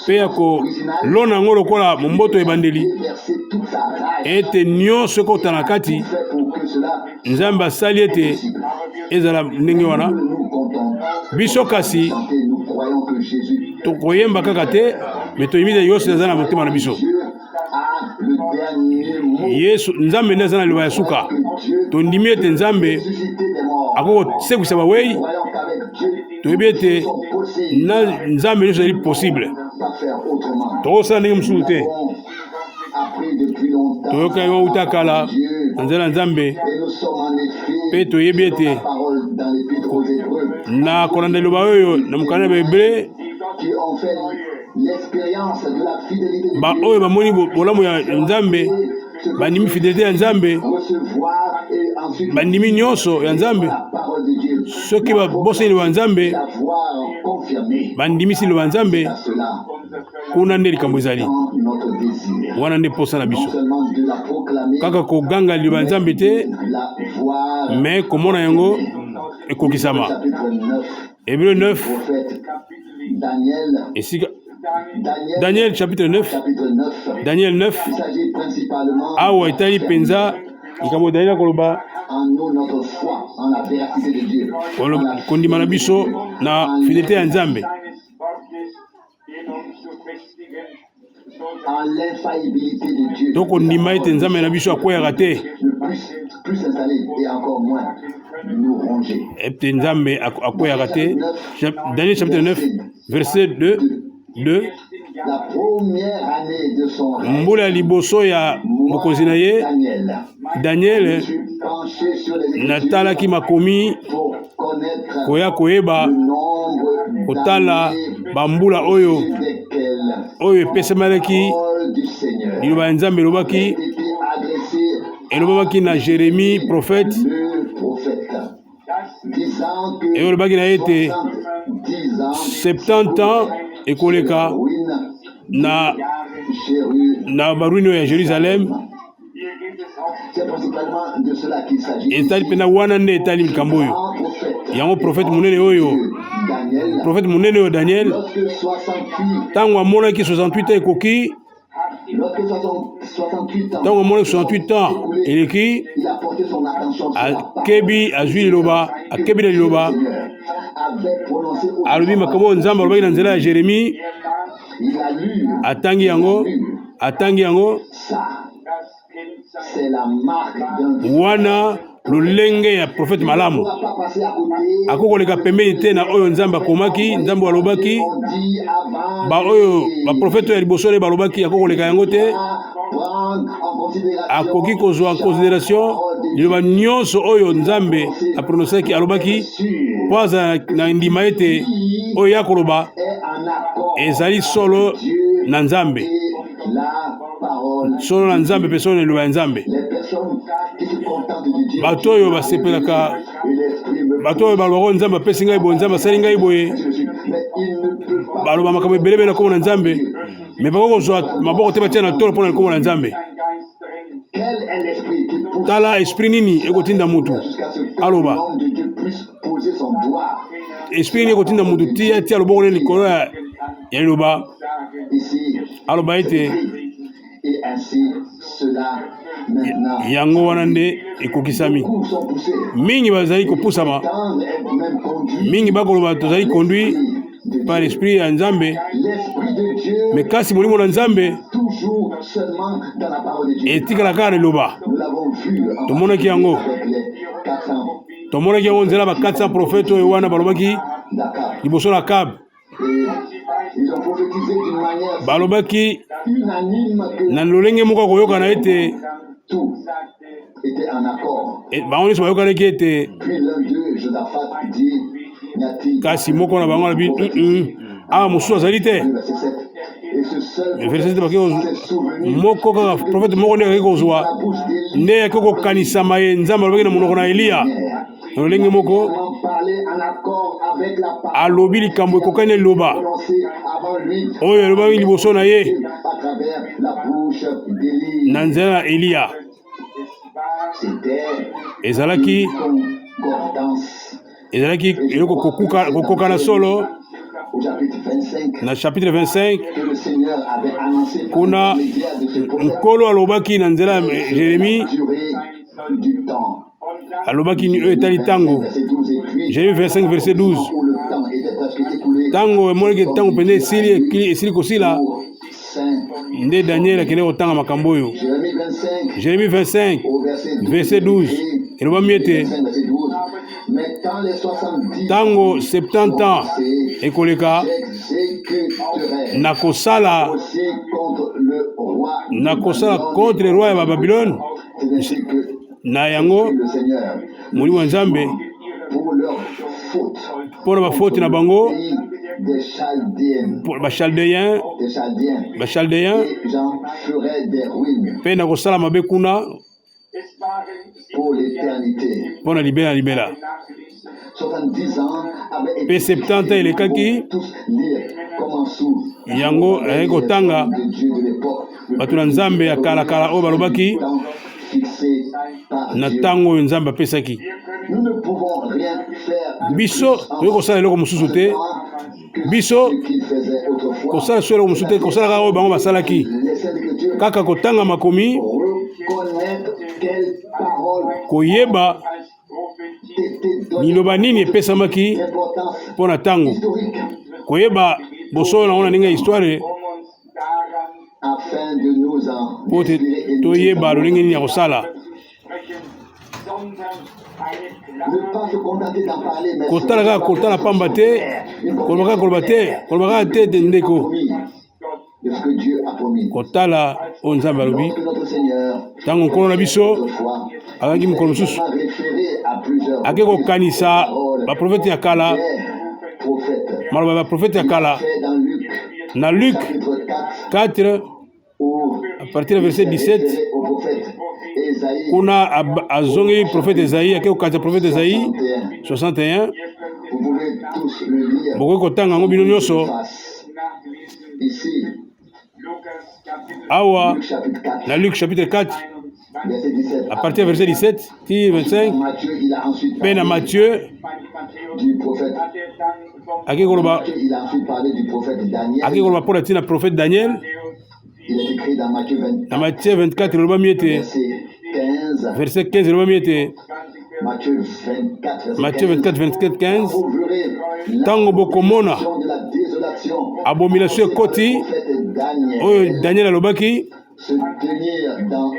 mpe ya kolona yango lokola momboto ebandeli ete nyonso ekota na kati, nzambe asali ete ezala ndenge wana. Biso kasi tokoyemba kaka te, me toyimisa nyonso eza na motema na biso. Yesu nzambe nde aza na liloba ya suka, tondimi ete nzambe akokosekwisa bawei, toyebi ete na nzambe nyonso ezali possible, tokosala ndenge mosusu te. Toyoka yango uta kala na nzela nzambe, mpe toyebi ete na kolanda liloba oyo na mokanda ya bahebre, ba oyo bamoni bolamu ya nzambe bandimi fidelité ya nzambe, bandimi nyonso ya nzambe, soki babosani liloba ya nzambe bandimisi liloba ya nzambe, kuna nde likambo ezali. Wana nde posa na biso, kaka koganga liloba ya nzambe te, me komona yango ekokisama. Chapitre 9, Hébreu 9 prophète Daniel, esika Daniel chapitre 9 chapitre 9. Daniel 9 Il s'agit principalement awa etali penza likambo Daniel koloba en nous, notre foi, en la véracité de Dieu, kondima na biso na fidélité ya Nzambe, en l'infaillibilité de Dieu. to kondima ete Nzambe na biso akweyaka te, Ne plus installé et encore moins nous ronger. ete Nzambe akweyaka te. Daniel chapitre 9 verset 2 La première année de son règne, mbula ya liboso ya mokonzi na ye Daniel je suis penché sur les Écritures natalaki makomi pour connaître koya koyeba le nombre kotala d'années bambula oyo desquelles epesamelaki la parole du Seigneur liloba ya Nzambe elobaki était adressée elobamaki na Jérémie prophète, le prophète, disant que et olobaki na ye ete 10 ans 70 ans ekoleka ruine na Jérusalem. baruine oyo ya Jérusalem. C'est principalement de cela qu'il s'agit. Etali mpena wana nde etali likambo oyo Un prophète, yango prophète monene oyo Daniel, prophète monene oyo Daniel lorsque 68, ntango amonaki 68 ans ekoki, lorsque 68 ans, ntango amonaki 68 ans eleki, il a porté son attention sur la parole akebi azwi liloba, akebi na liloba du Seigneur, avait prononcé au alobi makambo oyo Nzambe alobaki na nzela ya Jérémie. il a lu Atangi yango ça. C'est la marque d'un wana lolenge ya prophète malamu on va pas passer à côté. akokoleka pembeni te na oyo Nzambe akomaki, Nzambe alobaki On dit avant ba oyo baprofete oyo ya liboso oyo balobaki akokoleka yango te, prendre en considération akoki kozwa en considération liloba nyonso oyo Nzambe apronosaki alobaki mpo aza na ndima ete oyo ya koloba est en accord ezali solo na Nzambe, et la parole. solo na Nzambe mpe solo na liloba ya Nzambe. Les personnes qui se contentent de dire Bato oyo basepelaka, et l'esprit me bato oyo balobaka Nzambe apesi ngai boye, Nzambe asali ngai boye, mais ils ne peuvent pas. baloba makambo ebelebe na kombo na Nzambe, me bakoki kozwa maboko te batia na tolo mpo na kombo na Nzambe. Quel est l'esprit qui pousse Tala esprit nini ekotinda mutu jusqu'à ce que aloba, l'homme de Dieu puisse poser son doigt esprit nini ekotinda mutu tia loboko ne likolo ya liloba ici aloba ete et ainsi cela maintenant. yango wana nde ekokisami. Beaucoup sont poussés. Mingi bazali kopusama, Tendre est même conduit mingi bakoloba tozali conduit de par l'esprit ya Nzambe, l'esprit de Dieu me kasi molimo na Nzambe toujours seulement dans la parole de Dieu. etikala kaka na liloba. Nous l'avons vu en Tomonaki yango, avec les 400 tomonaki yango nzela ba 400 prophètes oyo wana balobaki Dakar. liboso na Kab, Et ils ont prophétisé d'une manière balobaki unanime que na lolenge moko koyokana ete tout était en accord. bango nyonso bayokanaki ete, Puis l'un d'eux, Josaphat, dit, n'y a-t-il pas kasi moko na bango alobi awa mosusu azali te. verset 7. Et ce seul Verset baki s'est souvenu moko kaka prophète moko nde akaki kozwa la bouche d'Élie nde yaki kokanisama ye Nzambe alobaki na monoko na Eliya na lolenge moko, comment parler en accord avec la parole alobi likambo ekokani eloba prononcée avant lui oyo elobaki liboso na ye à travers la bouche d'Élie. na nzela ya Eliya. C'était ezalaki concordance. eloko kokokana solo Au chapitre 25, na chapitre 25 que le Seigneur avait annoncé par kuna l'intermédiaire de ce prophète nkolo alobaki na nzela ya Jérémie, durée du temps. alobaki oyo etali ntango. Verset 12 et puis, Jérémie 25 verset 12, où le temps était presque écoulé ntango emonaki ntango mpenza esili kosila pour Saint. nde Daniel akende kotanga makambo oyo. Jérémie 25, Jérémie 25 au verset 12, verset 12 elobami ete 25, verset 12. Mais quand les 70 ntango 70 ans ekoleka, j'exécuterai nakosala aussi contre le roi de nakosala Babylone. contre roi ya Babylone C'est ainsi que na yango le Seigneur, molimo ya Nzambe pour leur faute, mpo na bafoti na bango, pays des Chaldéens, bachaldéen et j'en ferai des ruines mpe nakosala mabe kuna pour l'éternité. mpo na libela na libela. 70 ans avaient Mpe 70 ans elekaki, tous lire comment sous yango ayaki kotanga de Dieu de l'époque, le bato na Nzambe ya kalakala oyo balobaki temps fixé par na Dieu. ntango oyo Nzambe apesaki. Nous ne pouvons rien faire biso toyei kosala eloko mosusu te biso qu'il faisait autrefois. kosala so eloko mosusu te kosala kaka oyo bango basalaki Les Saintes Écritures kaka kotanga makomi reconnaître quelle parole koyeba t'était donnée liloba nini epesamaki d'importance mpo na ntango historique koyeba bosolo nango na ndenge ya histoire afin de nous en mpo te inspirer et nous toyeba lolenge nini ya kosala ne pas se contenter d'en parler, mais kotala kaka kotala pamba te koloba kaka koloba te te ndeko promis de ce que Dieu a promis. kotala oyo nzambe alobi Lorsque notre Seigneur ntango nkolo na biso autrefois azalaki mokolo mosusu a référé à plusieurs ake kokanisa baprofete ya kala des prophètes maloba ya baprofete ya kala fait dans Luc na Luc chapitre 4 où à partir du verset 17 référé au prophète Ésaïe kuna azongeli prophète Esaïe ake kokanisa prophète Esaïe 61. 61 Vous pouvez tous le lire bokoki kotanga yango bino nyonso face. Ici, awa Luc chapitre 4, na Luc chapitre 4 verset 17. à partir du verset 17 ti 25 Matthieu, il a ensuite mpe na parlé Matthieu du prophète. ake koloba Matthieu, il a ensuite parlé du prophète Daniel. ake koloba mpo na ntina prophète Daniel Il est écrit dans Matthieu na Matthieu 24 elobami ete verset 15. verset 15 elobami ete Matthieu 24, Matthieu 24 24 15 Vous verrez ntango bokomona l'action de la désolation abomination ekoti du prophète Daniel oyo Daniel alobaki se tenir dans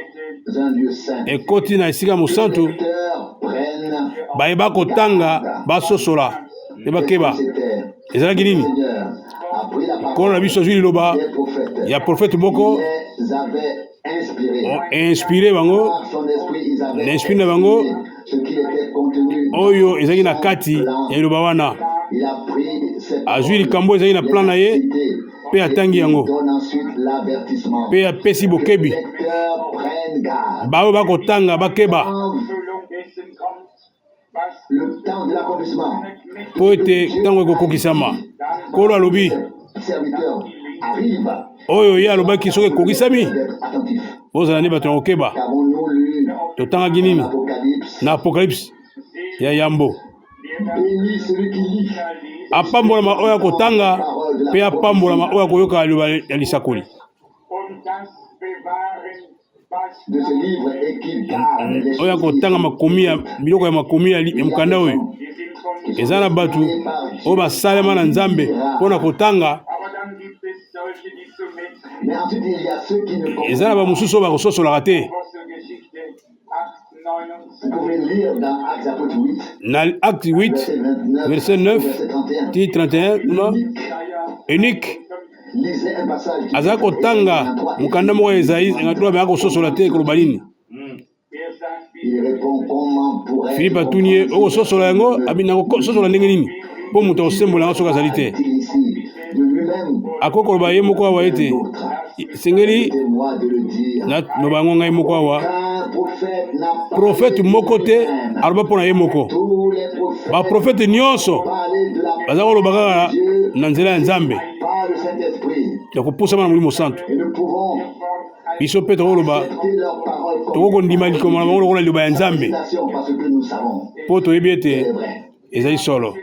un lieu saint. ekoti na esika mosantu Les lecteurs prennent bayeba kotanga basosola te bakeba c'était ezalaki nini Seigneur a pris la nkolo parole na biso azwi liloba des prophètes. ya profete moko Les avait inspirés. inspire bango Par son esprit, ils avaient l'esprit na bango exprimé ce qui était contenu. oyo ezalaki na kati ya liloba wana Il a pris cette azwi likambo ezalaki na plan na ye mpe atangi yango donne ensuite l'avertissement. mpe apesi bokebi Les lecteurs prennent garde. baoyo bakotanga bakeba Le temps de l'accomplissement. mpo ete ntango ekokokisama nkolo alobi Serviteur arrive oyo ye alobaki soki ekokisami d'être attentif. bozala nde bato ya kokeba Qu'avons-nous lu totangaki nini l'Apocalypse? na apocalypse ya yambo Béni celui qui lit apambolama oyo akotanga mpe apambolama oyo akoyoka liloba ya lisakoli de ce livre et qui garde les oyo akotanga makomi ya biloko ya makomi ya mokanda oyo eza na bato oyo basalema na nzambe mpo na kotanga Mais ensuite, il y a ceux qui ne eza na bamosusu oyo bakososolaka te Vous pouvez lire dans Actes apôtres 8, na acte 8 verset 29, verset 9 verset 31. ti 31 kuna unique Lisez un passage qui aza kotanga mokanda moko ya Esaïe 53 me akososola te koloba nini il répond comment pourrait Philippe atuni ye okososola yango abina kososola ndenge nini mpo moto akosembola yango soki azali te ici de lui-même akoki koloba ye moko awa ete esengeli moi de le dire. loba yango ngai moko awa Un prophète n'a pas profete moko te aloba mpo na ye moko tous les prophètes baprofete nyonso parler de la baza koloba kaka na nzela ya nzambe par le Saint-Esprit. ya kopusama na molimo santo Et nous pouvons biso mpe tokoloba accepter leur parole comme tokoki kondima likoma na bango lokola liloba ya nzambe citation parce que nous savons mpo toyebi c'est ete vrai. ezali solo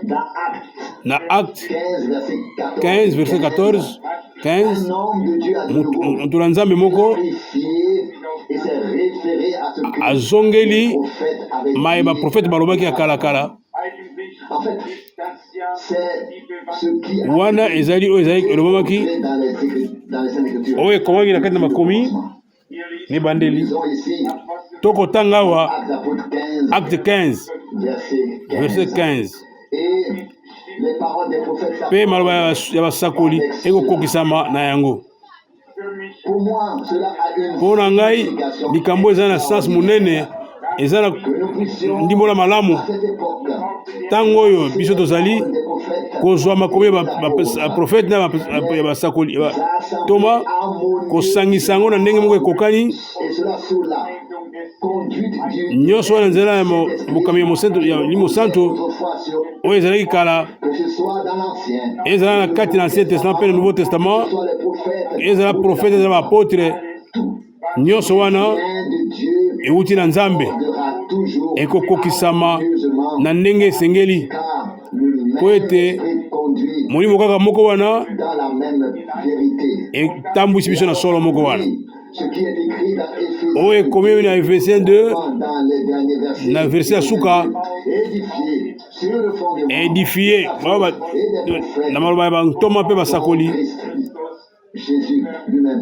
Dans Actes na acte 15, verset 14, 15 verset 14 15 un homme de Dieu a de nouveau moto na nzambe moko vérifié et s'est référé à ce que azongeli le prophète avait dit. maye baprofete balobaki ya kalakala En fait, c'est ce qui a wana ezali oyo ezali elobamaki été dans les Saintes Écritures. oyo ekomaki na kati na makomi Nous mibandeli lisons ici tokotanga awa Actes apôtres 15, acte 15 verset 15. verset 15 Et les paroles des prophètes mpe maloba ya basakoli ekokokisama na yango pour moi, cela a une mpo na ngai signification likambo eza na sens monene eza na que nous puissions ndimbola malamu à cette époque ntango oyo biso tozali des prophètes kozwa makomi ya baprofete na ya basakoli toma kosangisa yango na ndenge moko ekokani et cela sous la conduite du nyonso wana nzela ya bokami ya limo santo autrefois sur oyo ezalaki kala que ce soit dans l'ancien, ezala na kati na ancien testament mpe na nouveau testament que ce soit les prophètes, ezala profete ezala baapotre nyonso wana vient de Dieu ewuti na nzambe de ekokokisama na ndenge esengeli po ete molimo kaka moko wana etambwisi biso na solo moko wana oyo ekomi na Efesiens 2 na verset ya suka édifié na maloba ya bantoma mpe basakoli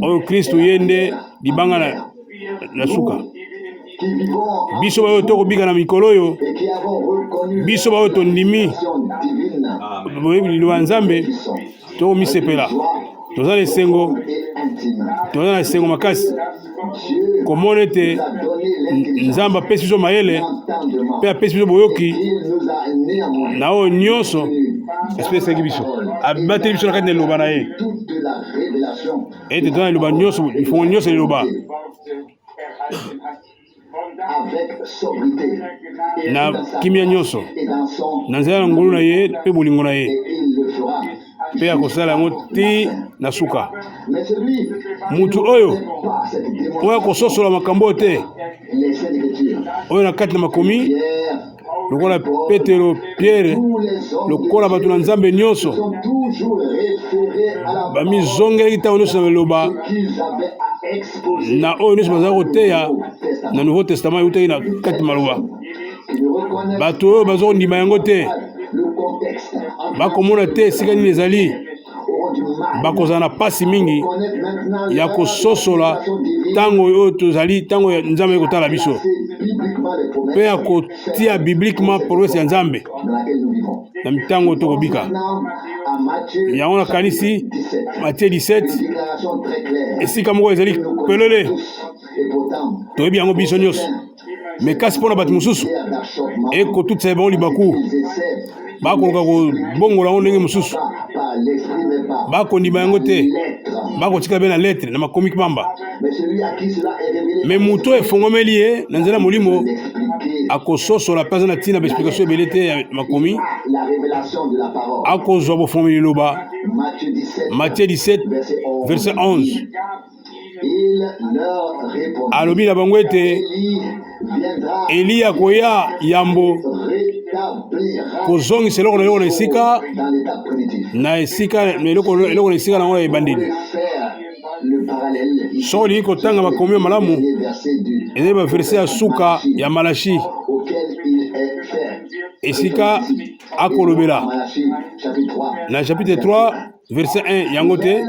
oyo Kristo ye nde libanga na suka biso bayo tokobika na mikolo oyo biso bayo tondimi liloba nzambe tokomisepela toza na esengo makasi komona ete nzambe apesi biso mayele mpe apesi biso boyoki na oyo nyonso esepesaki biso abateli biso na kati na liloba na ye ete toza na liloba nyonso lifongo nyonso liloba na kimia nyonso na nzela na ngolu na ye mpe bolingo na ye mpe akosala yango ti na suka mutu oyo akososola makambo te oyo na kati na makomi lokola Petero Pierre lokola bato na nzambe nyonso bamizongelaki ntango nyonso na liloba na oyo nyonso baza koteya na Nouveau Testament eutaki na kati maloba bato oyo baza kondima yango te bakomona te esika nini ezali bakozala na pasi mingi ya kososola ntango oyo tozali ntango nzambe ekotala biso mpe ya kotia bibliquement promese ya nzambe na mitango tokobika yango nakanisi Matthieu 17 esika moko ezali pelele toyebi yango biso nyonso me kasi mpona bato mosusu ekotutisa bango libaku bakoluka kobongola yango ndenge mosusu bakondima yango te bakotika be na lettre na makomi pamba me moto oyo efongomeli ye na nzela molimo akososola mpe aza na ntina baexplication ebele te ya makomi akozwa bofongoli liloba Matthieu 17 verset 11 alobi na bango ete Eliya akoya yambo kozongisa eloko na eloko na esika eloko na esika nango na ebandeli soki olingi kotanga makomi malamu ezali baverse ya suka ya Malachi esika akolobela na chapitre 3 verset 1 yango te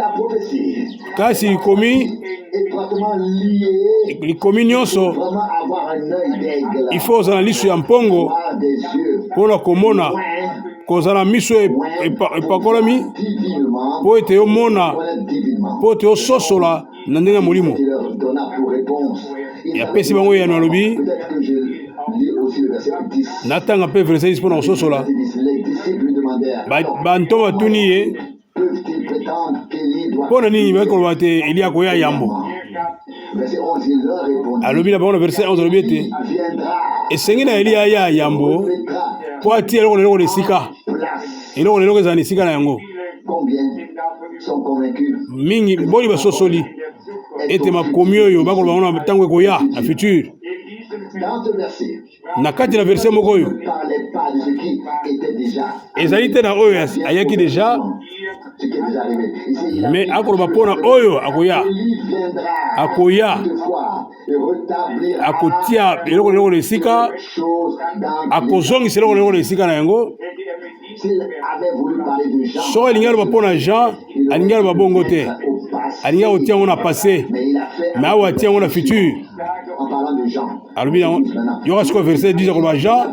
kasi likomi nyonso ifo ozala liso ya mpongo mpona komona kozala miso epakolami po ete omona po ete ososola na ndenge ya molimo yapesi bango yano alobi natanga mpe verset 10 mpona kososola bantoma batuni ye mpona nini bakoloba te Eliya akoya yambo alobi na bango na verset 11 alobi ete esengi na Eliya aya yambo po atia eloko na eloko na esika eloko na eloko ezala na esika na yango mingi boni basosoli ete makomi oyo bakoloba bango na ntango ekoya na futur na kati na verset moko oyo ezali te na oyo ayaki deja me akoloba mpona oyo akoya akotia eloko na eloko na esika akozongisa eloko na eloko na esika na yango soki alingi aloba mpona Jean alingi aloba bongo te alingi akotia yango na passé me awa atia yango na futur alobi yango yoka sikoyo verset 10 akoloba Jean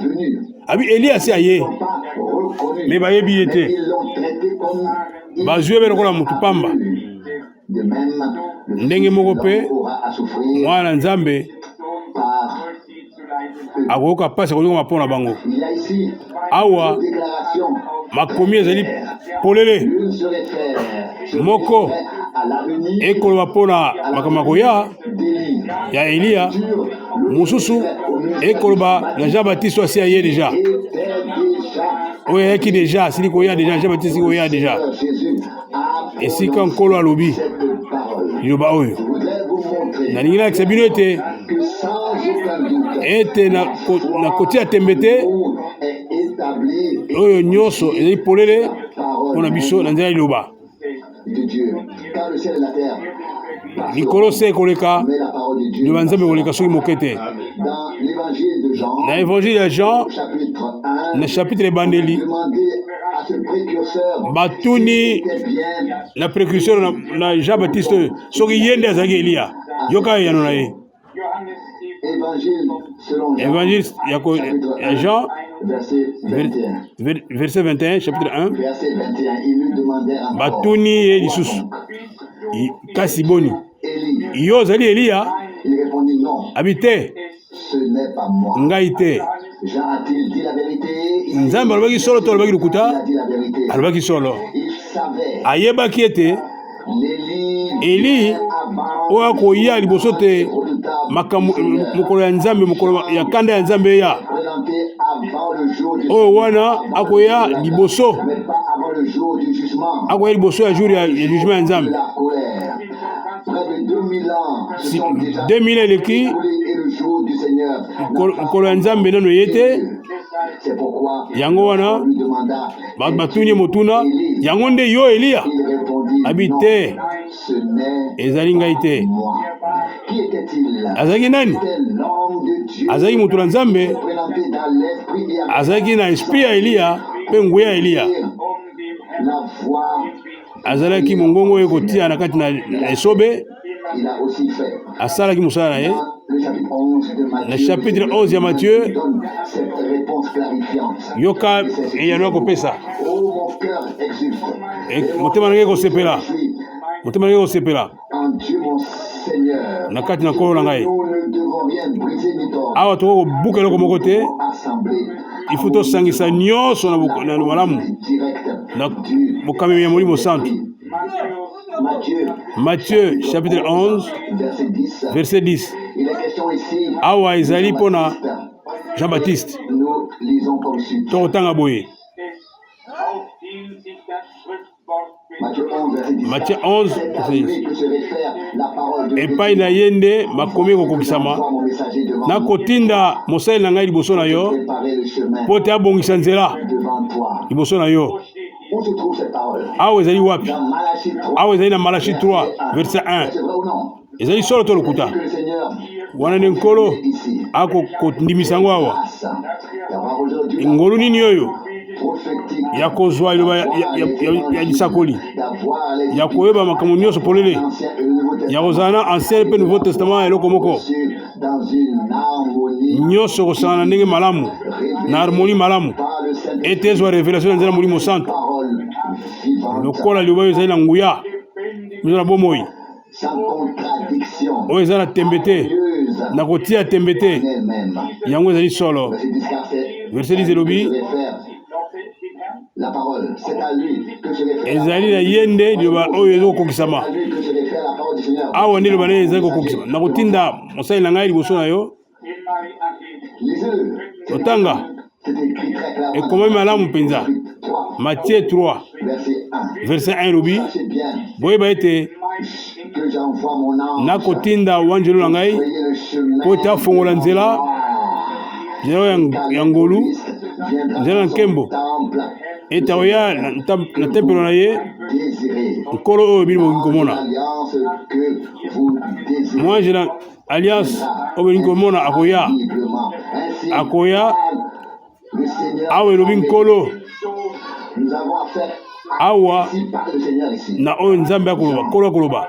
abi Eliya asi aye me bayebi ye te bazwi ebe lokola motu pamba ndenge moko mpe mwana nzambe akoyoka pasi akozongama mpona bango awa makomi ezali polele moko ekoloba mpona makambo akoya ya Eliya mosusu ekoloba na Jean Baptiste asi aye deja oyo ayaki deja asili koya deja Jean Baptiste asili koya deja esika nkolo alobi liloba oyo nalingi nayakisa bino ete ete na kotia tembe te oyo nyonso ezali polele mpona biso na nzela liloba likolo se ekoleka liloba nzambe ekoleka soki moke te. Na évangile ya Jean na chapitre ebandeli batuni na précurseur na Jean Baptiste soki ye nde azalaki Eliya, yoka eyano na ye. Évangile ya Jean verset 21 chapitre 1 batuni ye lisusu kasi boni yo ozali Eliya? Abi te, ngai te. Nzambe alobaki solo to alobaki lukuta? Alobaki solo. Ayebaki ete Eli oyo akoya liboso te mokolo ya Nzambe, mokolo ya kanda ya Nzambe ya oyo wana akoya liboso ya jour ya jugement ya Nzambe. 2000 eleki mokolo ya Nzambe nano ye te. Yango wana batuni motuna yango nde yo Eliya? Abi te, ezali ngai te. Azalaki nani? Azalaki moto na Nzambe, azalaki na esprit ya Eliya mpe nguya ya Eliya. Azalaki mongongo oyo kotia na kati na esobe, asalaki mosala na ye. Na chapitre 11 ya Matthieu yoka eyano kopesa motema nange kosepela, motema nange kosepela na kati na nkolo na ngai. Awa toko kobuka eloko moko te, ifu tosangisa nyonso na malamu na bokamemi ya Molimo Santo. Matthieu chapitre 11 verset 10. Awa ezali mpona Jean Baptiste. Tokotanga boye Matthieu 11 epai na ye nde makomi kokokisama na kotinda mosali na ngai liboso na yo mpo te abongisa nzela liboso na yo. Awa ezali wapi? Awa ezali na Malachi 3 verset 1. Ezali solo to lokuta wana nde nkolo akondimisa yango awa. Ngolu nini oyo ya kozwa liloba ya lisakoli, ya koyeba makambo nyonso polele, ya kozala na Ancien mpe Nouveau Testament eloko moko nyonso kosala na ndenge malamu na harmonie malamu ete ezwa révélation na nzela Molimo Santo lokola liloba oyo ezali na nguya mizo na bomoi oyo eza na tembe te na kotia tembe te yango ezali solo. Verset 10 elobi ezali na ye nde liloba oyo eza kokokisama. Awa nde liloba nde ezali kokokisama na kotinda mosali na ngai liboso na yo. Otanga ekomami malamu mpenza. Matthieu 3 verset 1 elobi boyeba ete na kotinda wanjelo na ngai po ete afongola nzela ya ngolu, nzela na nkembo ete akoya na tempelo na ye nkolo oyo bino bolingi komona. Mwange na alliance oyo bolingi komona akoya awa elobi nkolo awa na oyo Nzambe akoloba, nkolo akoloba.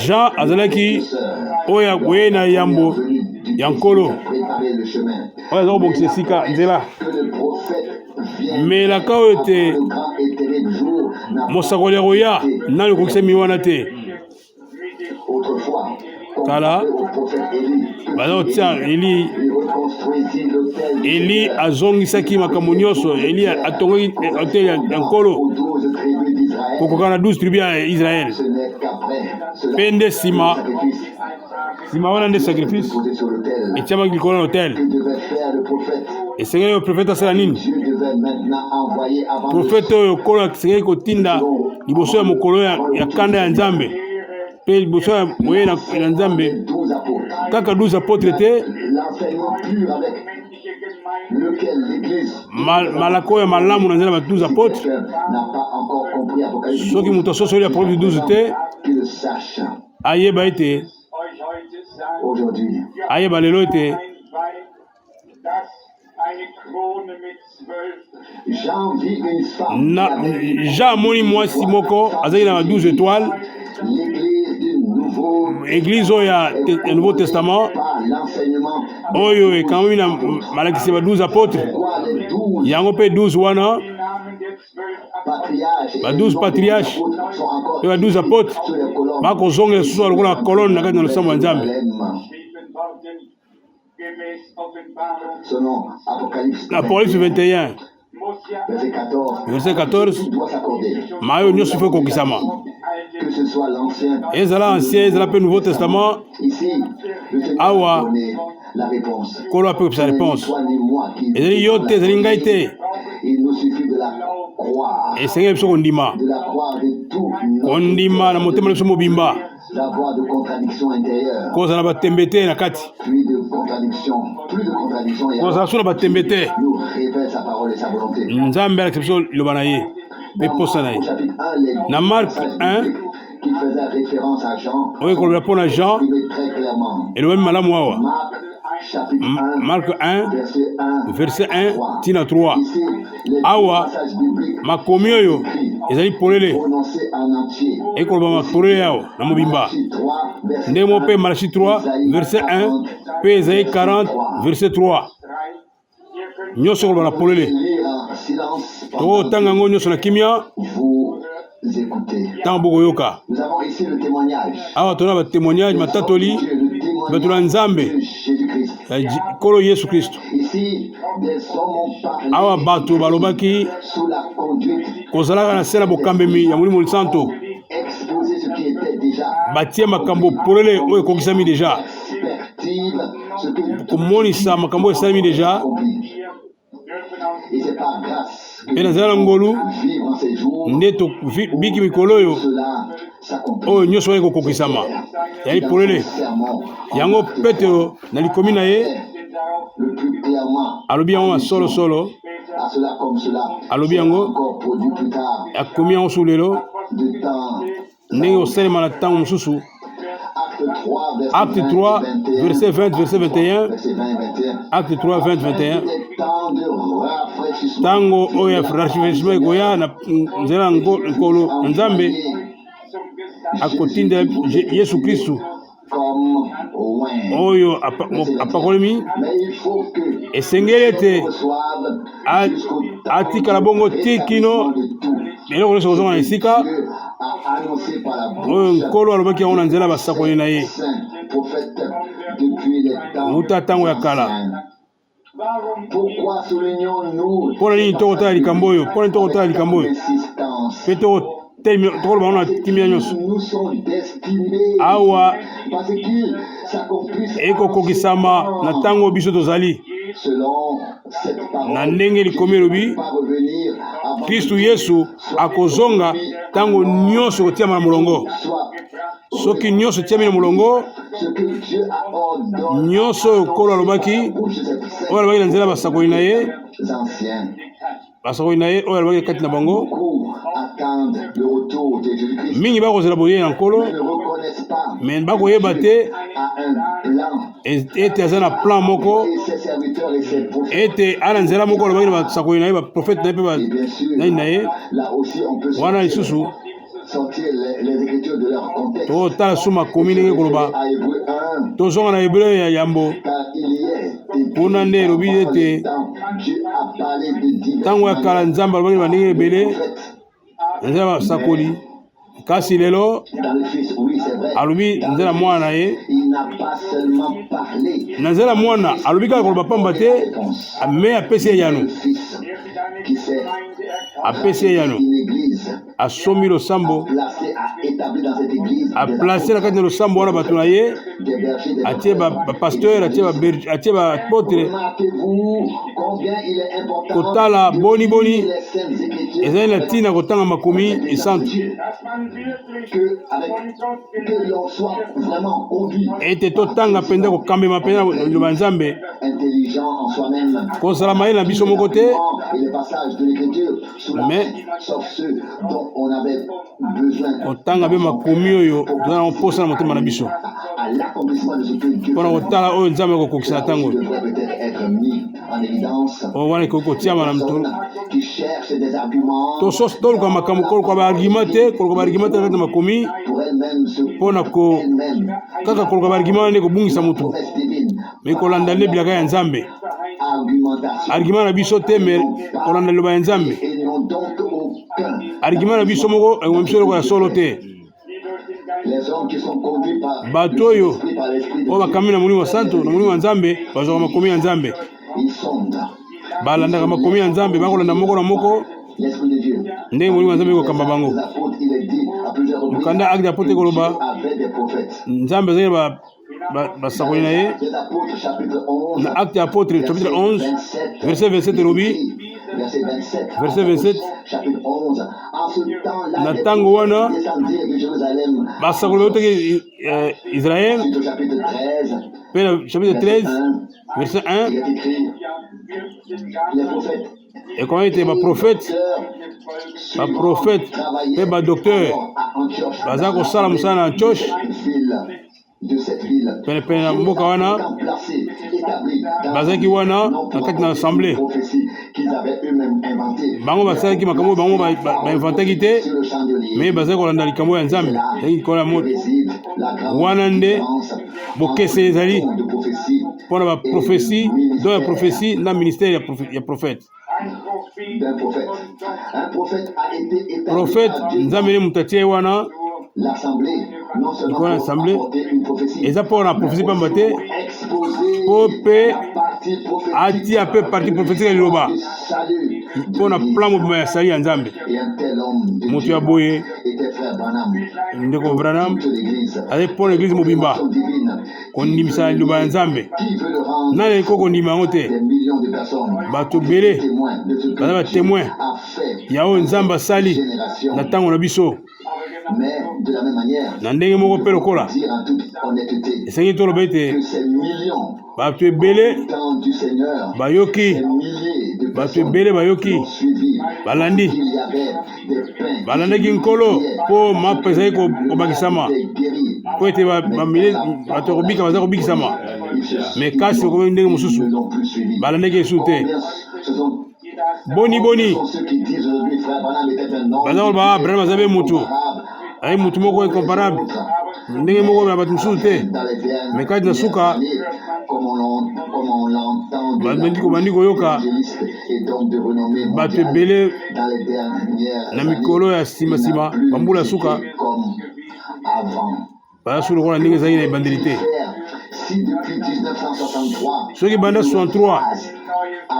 Jean azalaki oyo akoye na yambo ya nkolo oyo aza kobongisa esika nzela melaka oyo te mosakoli akoya nani okokisa mi wana te. Kala baza kotia Eli azongisaki makambo nyonso. Eli atongoki hotel ya nkolo kokoka na 12 tribu ya Israel. Mpe nde nsima wana nde sacrifice etiamaki likolo na hotel. Esengeli oyo profete asala nini? Profete oyo nkolo asengeli kotinda liboso ya mokolo ya kanda ya Nzambe mpe liboso ya moye na Nzambe kaka 12 apôtres étaient l'enseignement pur avec lequel l'Église malako ya malamu na nzela ba 12 apôtres n'a pas encore compris Apocalypse soki moto asosoli apôtre 12 te qu'il sache ayeba ete aujourd'hui. ayeba lelo ete Jean vit une femme na Jean amoni mwasi moko azali na ba 12 étoiles l'église du nouveau église oyo ya Nouveau Testament par l'enseignement oyo ekamami na malakisi ba 12 apôtres quoi les 12 yango mpe 12 wana patriarches ba et 12 les patriarches apôtres sont encore mpe ba 12 apôtres sur les colonnes bakozongela lisusu lokola kolone na kati na losambo ya Nzambe selon Apocalypse Apocalypse 21 verset 14 verset 14 tout doit s'accorder mayo nyonso ifo ekokisama que ce soit l'ancien ezala ancien ezala mpe Nouveau Testament ici le Seigneur Awa. a donné la réponse. kolo ape kopesa Ce n'est ni réponse toi ni moi qui ezali yo te ezali ngai te il nous suffit de la croire esengeli biso kondima de la croire de tout notre kondima na motema na biso mobimba d'avoir de contradictions intérieures kozala na batembe te na kati plus de contradictions et kozala so na batembe te nous révèle sa parole et sa volonté. nzambe alakisa biso liloba na ye mpe posa na ye Au chapitre 1 les na Marc 1 qui faisait référence à Jean oyo kolobela mpo na Jean il est très clairement elobami malamu awa Marc chapitre 1 Marc 1 verset 1 verset 1 tina 3 ici les Awa. passages bibliques makomi oyo ezali polele prononcés en entier. ekolobama polele yawo na mobimba Malachie 3 verset ndenge mo mpe 1, Malachi 3 verset 1 mpe Esaïe 40 verset 3 nyonso koloba na polele lire en silence tokotanga yango nyonso na kimia vous écoutez. ntango bokoyoka Nous avons ici le témoignage awa tona batémoignage matatoli le bato na nzambe de Jésus-Christ. ya kolo yesu kristo Ici, des hommes ont parlé awa bato balobaki sous la conduite, kozalaka na se na bokambemi ya molimo santo exposer ce qui était déjà batie makambo polele oyo ekokisami deja perspective, ce que komonisa makambo oyo esalemi deja accompli. Et c'est par grâce que mpe nazala na ngolu vivre en ces jours, nde tobiki mikolo oyo cela s'accomplit. oyo nyonso wana ekokokisama yali polele Sermon, yango petero na likomi na ye le plus clairement alobi yango masolosolo à cela comme cela, alobi sera yango encore produit plus tard, akomi yango su lelo de temps. ndenge osalema na ntango mosusu Acte 3, acte 3 verset 20 verset 21 verset 20 et 21. acte 3 20 21 Des temps de rafraîchissement. ntango oyo ya rafraîchissement ekoya na nzela nkolo nzambe akotindela yesu kristu Comme oin. oyo apakolemi Mais il faut que esengeli ete reçoive jusqu'au atikala bongo ti kino de tout. eloko nyonso kozonga na esika Dieu a annoncé par la oyo bouche nkolo alobaki yango na nzela basakoli na ye saint prophète depuis les temps. wuta ntango ya kala Pourquoi soulignons-nous mpo na nini tokotala likambo oyo mpo na nini tokotala likambo oyo l'insistance? mpe tokoloba ngo na kimia nyonso Nous sommes destinés awa parce qu'ils s'accomplissent ekokokisama na ntango biso tozali selon cette parole. na ndenge likomi elobi Pas revenir avant kristu yesu akozonga ntango nyonso kotiama na molongo soit soki nyonso etiami na molongo ce que Dieu a ordonné nyonso oyo nkolo alobaki bouche de ses oyo alobaki na nzela basakoli na ye anciens. basakoli na ye oyo alobaki kati na bango Beaucoup attendent le retour de Jésus-Christ. mingi bakozela boye na nkolo Ils ne reconnaissent pas me bakoyeba te à un plan. ete aza na plan moko Et ses serviteurs et ses prophètes. ete ana nzela moko alobaki na basakoli na ye baprofete na ye mpe Et bien sûr, nani na ye là aussi, on peut wana lisusu sortir les écritures de leur contexte. totala so makomi ndenge koloba À Hébreu 1, tozonga na hebreu ya yambo car il y est kuna nde elobi ete Dieu a parlé de divers ntango ya kala nzambe alobaki na ndenge ebele prophètes. na nzela basakoli kasi lelo Dans le Fils, oui, c'est vrai. alobi nzela mwana na ye Il n'a pas seulement parlé. na nzela mwana alobi kaka koloba pamba te me apesi ye yano Le Fils qui s'est apesi ye yano une église asombi losambo placée à établi dans cette église a placé la carte de l'Ossambo à Batunaye, des bergers, des a tia pasteur, a tia apôtre, remarquez-vous combien il est important Kotala boni boni, les saintes écritures ezali na tina kotanga makomi et centre. que l'on soit vraiment conduit, Ete totanga penda ko kambema penda loba nzambe, intelligent en soi-même. kozala mayele na biso moko te, Et les passages de l'écriture sous la mais sauf ceux dont on avait besoin kotanga be makomi oyo tozala na mposa na motema na biso à l'accomplissement de ce que Dieu mpona kotala oyo nzambe akokokisa na ntango oyo. devrait peut-être être mis en évidence. Oyo wana ekoki kotiama na mto Qui cherche des arguments toluka makambo koluka baargument te, koluka baargument te na kati na makomi pour elle-même se mpona ko elle-même kaka koluka baargument wana nde kobungisa motu, promesse divine, me kolanda nde bilaka ya nzambe. argumentation Argument na biso te, me kolanda liloba ya nzambe. et n'ont donc aucun. Argument na biso moko ekoma biso eloko ya solo te. Les hommes qui sont conduits par Bato oyo l'esprit, par l'esprit de oyo bakambi na molimo wa santo na molimo wa nzambe bazwaka makomi ya nzambe, ils sondent balandaka makomi ya nzambe, bakolanda moko na moko l'esprit de Dieu. ndenge molimo wa nzambe ekokamba bango. Les apôtres, il est dit à plusieurs reprises Mokanda acte apôtre koloba Dieu avait des prophètes. nzambe azali na basakoli na ye Les apôtres, chapitre 11, na acte ya apôtre chapitre 11 verset 27 elobi, verset 27, verset 27, chapitre 11, en ce temps-là, na des ntango wana descendirent de Jérusalem, basakoli bautaki Israël, suite au chapitre 13, mpe na chapitre 13 verset 1 il est écrit, les prophètes, ekoma ete baprofete mpe badocteur à Antioche, baza kosala mosala na Antioche ville de cette ville, penepene na mboka wana, étant placés, établis dans bazalaki wana na kati na assemblée. prophétie qu'ils avaient eux-mêmes inventée Bango basalaki makambo oyo bango bainventaki te, sur le chandelier. me bazali kolanda likambo ya nzambe. Ezalaki kola Réside la grande wana nde différence bokese ezali de prophétie mpona baprofesi don ya profesi na ministère ya prophète. d'un prophète. Un prophète a été établi Prophète par Dieu. nzambe nde moto atie ye wana L'assemblée, non seulement Ikola pour assemblée, apporter une prophétie, eza mpona profesi pamba te, exposer mpo mpe la partie prophétique atia mpe parti prophétique ya liloba du salut mpona plan mobima ya sali ya nzambe. et un tel homme de Moto Dieu ya boye était frère Branham. ndeko Branham Toute l'église, azali mpona eglize mobimba son divine, kondimisa liloba ya nzambe. qui veut le rendre Nani aliko kondima yango te? des millions de personnes, Bato ebele témoins de ce que baza batémoin a fait ya oyo nzambe asali génération. na ntango na biso. Mais de la même manière, Na ndenge moko mpe lokola dire en toute honnêteté esengi toloba ete que ces millions bato ebele temps du Seigneur, bayoki, ces milliers de bato personnes ebele bayoki ont suivi, balandi, qu'il y avait des pains, balandaki nkolo mpo mapa ezali kobakisama, des guéris, mpo ete bato kobika baza kobikisama. ils se Me kasi okomaki ndenge mosusu ne l'ont plus suivi. balandaki esu te. Combien ce sont Boni ceux qui disent aujourd'hui frère Branham était un homme baza koloba Branham aza be mutu, incomparable azali mutu moko incomparable ndenge moko ya bato mosusu te. dans les dernières Me kati na suka années, comme on l'entend de bandi koyoka évangéliste et donc de renommée bato mondiale ebele dans les dernières na mikolo ya simasima bambula ya suka comme avant. baza su lokola ndenge ezali na ebandeli te. Si depuis 1963, Soki banda 63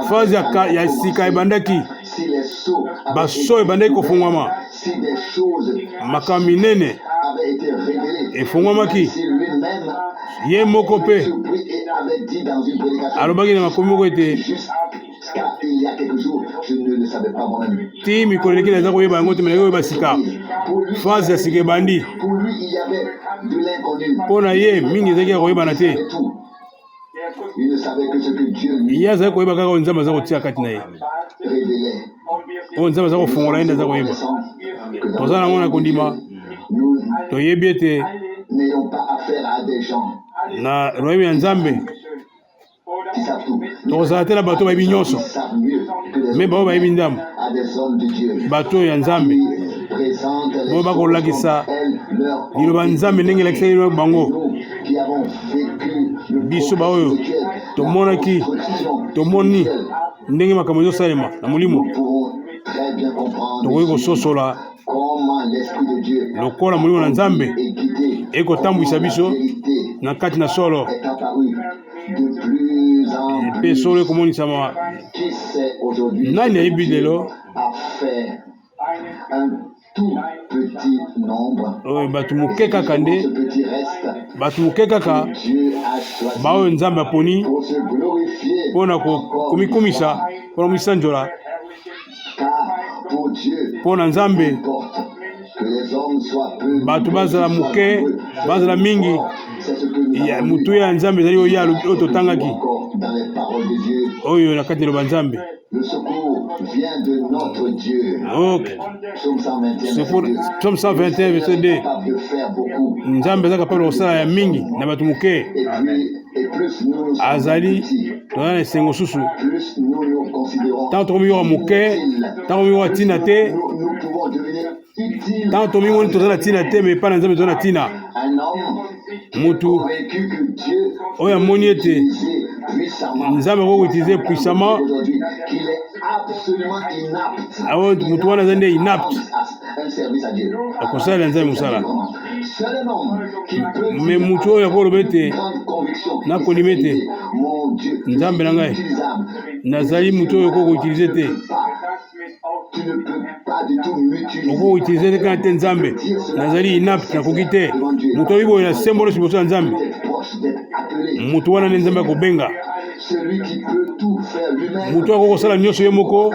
phase ya sika ebandaki, si les sceaux baso ebandaki kofungwama, si des choses makambo minene avaient été révélées, efungwamaki, si lui-même ye moko mpe surpris et avait dit dans une prédication, alobaki na makomi moko ete jusqu'à il y a quelques jours, je ne le savais pas moi-même. ti mikolo eleki naza koyeba yango te, me nakoyeba sika Pour lui, phase ya sika ebandi. pour lui, il y avait de l'inconnu. Mpo na ye mingi ezalaki ya koyebana te, Et tout. Il ne savait que ce que Dieu lui ye azali koyeba kaka oyo nzambe aza kotia kati na ye, révélait. oyo nzambe aza kofungola ye nde aza koyeba. Que dans Toza nango na kondima, nous toyebi ete n'ayons pas affaire à des gens na royaume ya nzambe qui savent tout, tokozala te na bato bayebi nyonso, qui savent mieux que des me bao bayebi ndambo, à des hommes de Dieu. bato oyo ya nzambe Qui présentent les oyo bakolakisa choses comme elles leur ont liloba nzambe ndenge elakisaki lino bango. nous qui avons vécu le Biso progrès baoyo spirituel, la tomonaki construction tomoni spirituelle. ndenge makambo ezosalema na molimo, Nous pouvons très bien comprendre tokoki ici kososola comment l'Esprit de Dieu lokola molimo na nzambe est guidé, ekotambwisa comment biso la vérité na kati na solo, est apparue de plus en mpe plus. solo ekomonisama. Qui sait aujourd'hui Nani ayebi lelo a fait un tout petit nombre, oyo bato moke kaka nde ce petit reste, bato moke kaka Dieu a choisi baoyo nzambe aponi pour se glorifier mpona encore komikumisa mpona komisanjola car pour Dieu, mpona nzambe importe que les hommes soient peu, bato bazala qu'ils soient moke nombreux. bazala mingi C'est ce que nous ya avons motu lu ya nzambe ezali oyo oyo totangaki encore dans les paroles de Dieu. oyo na kati ya loba nzambe. Le secours vient de notre Dieu. Ok. Psaume 121, C'est pour verset 2. Psaume 121 verset 2. Capable de faire beaucoup. Nzambe aza kapable kosala ya mingi na bato moke Et plus nous nous sommes azali petits, toza na esengo susu plus nous nous considérons ntango tokomiyoka moke ntango miyoka ntina te nous pouvons devenir utiles. ntango tomimoni toza na ntina te me epai na nzambe toza na ntina Un homme mutu convaincu que Dieu oyo amoni ete utilisé puissamment nzambe akokoutilize puissamment aujourd'hui, qu'il est absolument inapte awo mutu wana aza nde inapte un service à Dieu. akosalela nzambe mosala Seul un homme qui peut me mutu oyo akoloba ete grande conviction nakondima ete mon Dieu, nzambe na ngai utilisable. nazali mutu oyo okokoutilize te Tu ne peux pas du tout m'utiliser. okokoutilize te kana te nzambe nazali inapte nakoki te mutu oyo boye na sembo nyonso liboso ya nzambe D'être proche, d'être appelé. mutu wana nde nzambe akobenga Celui qui peut tout faire lui-même. mutu oyo akokosala nyonso ye moko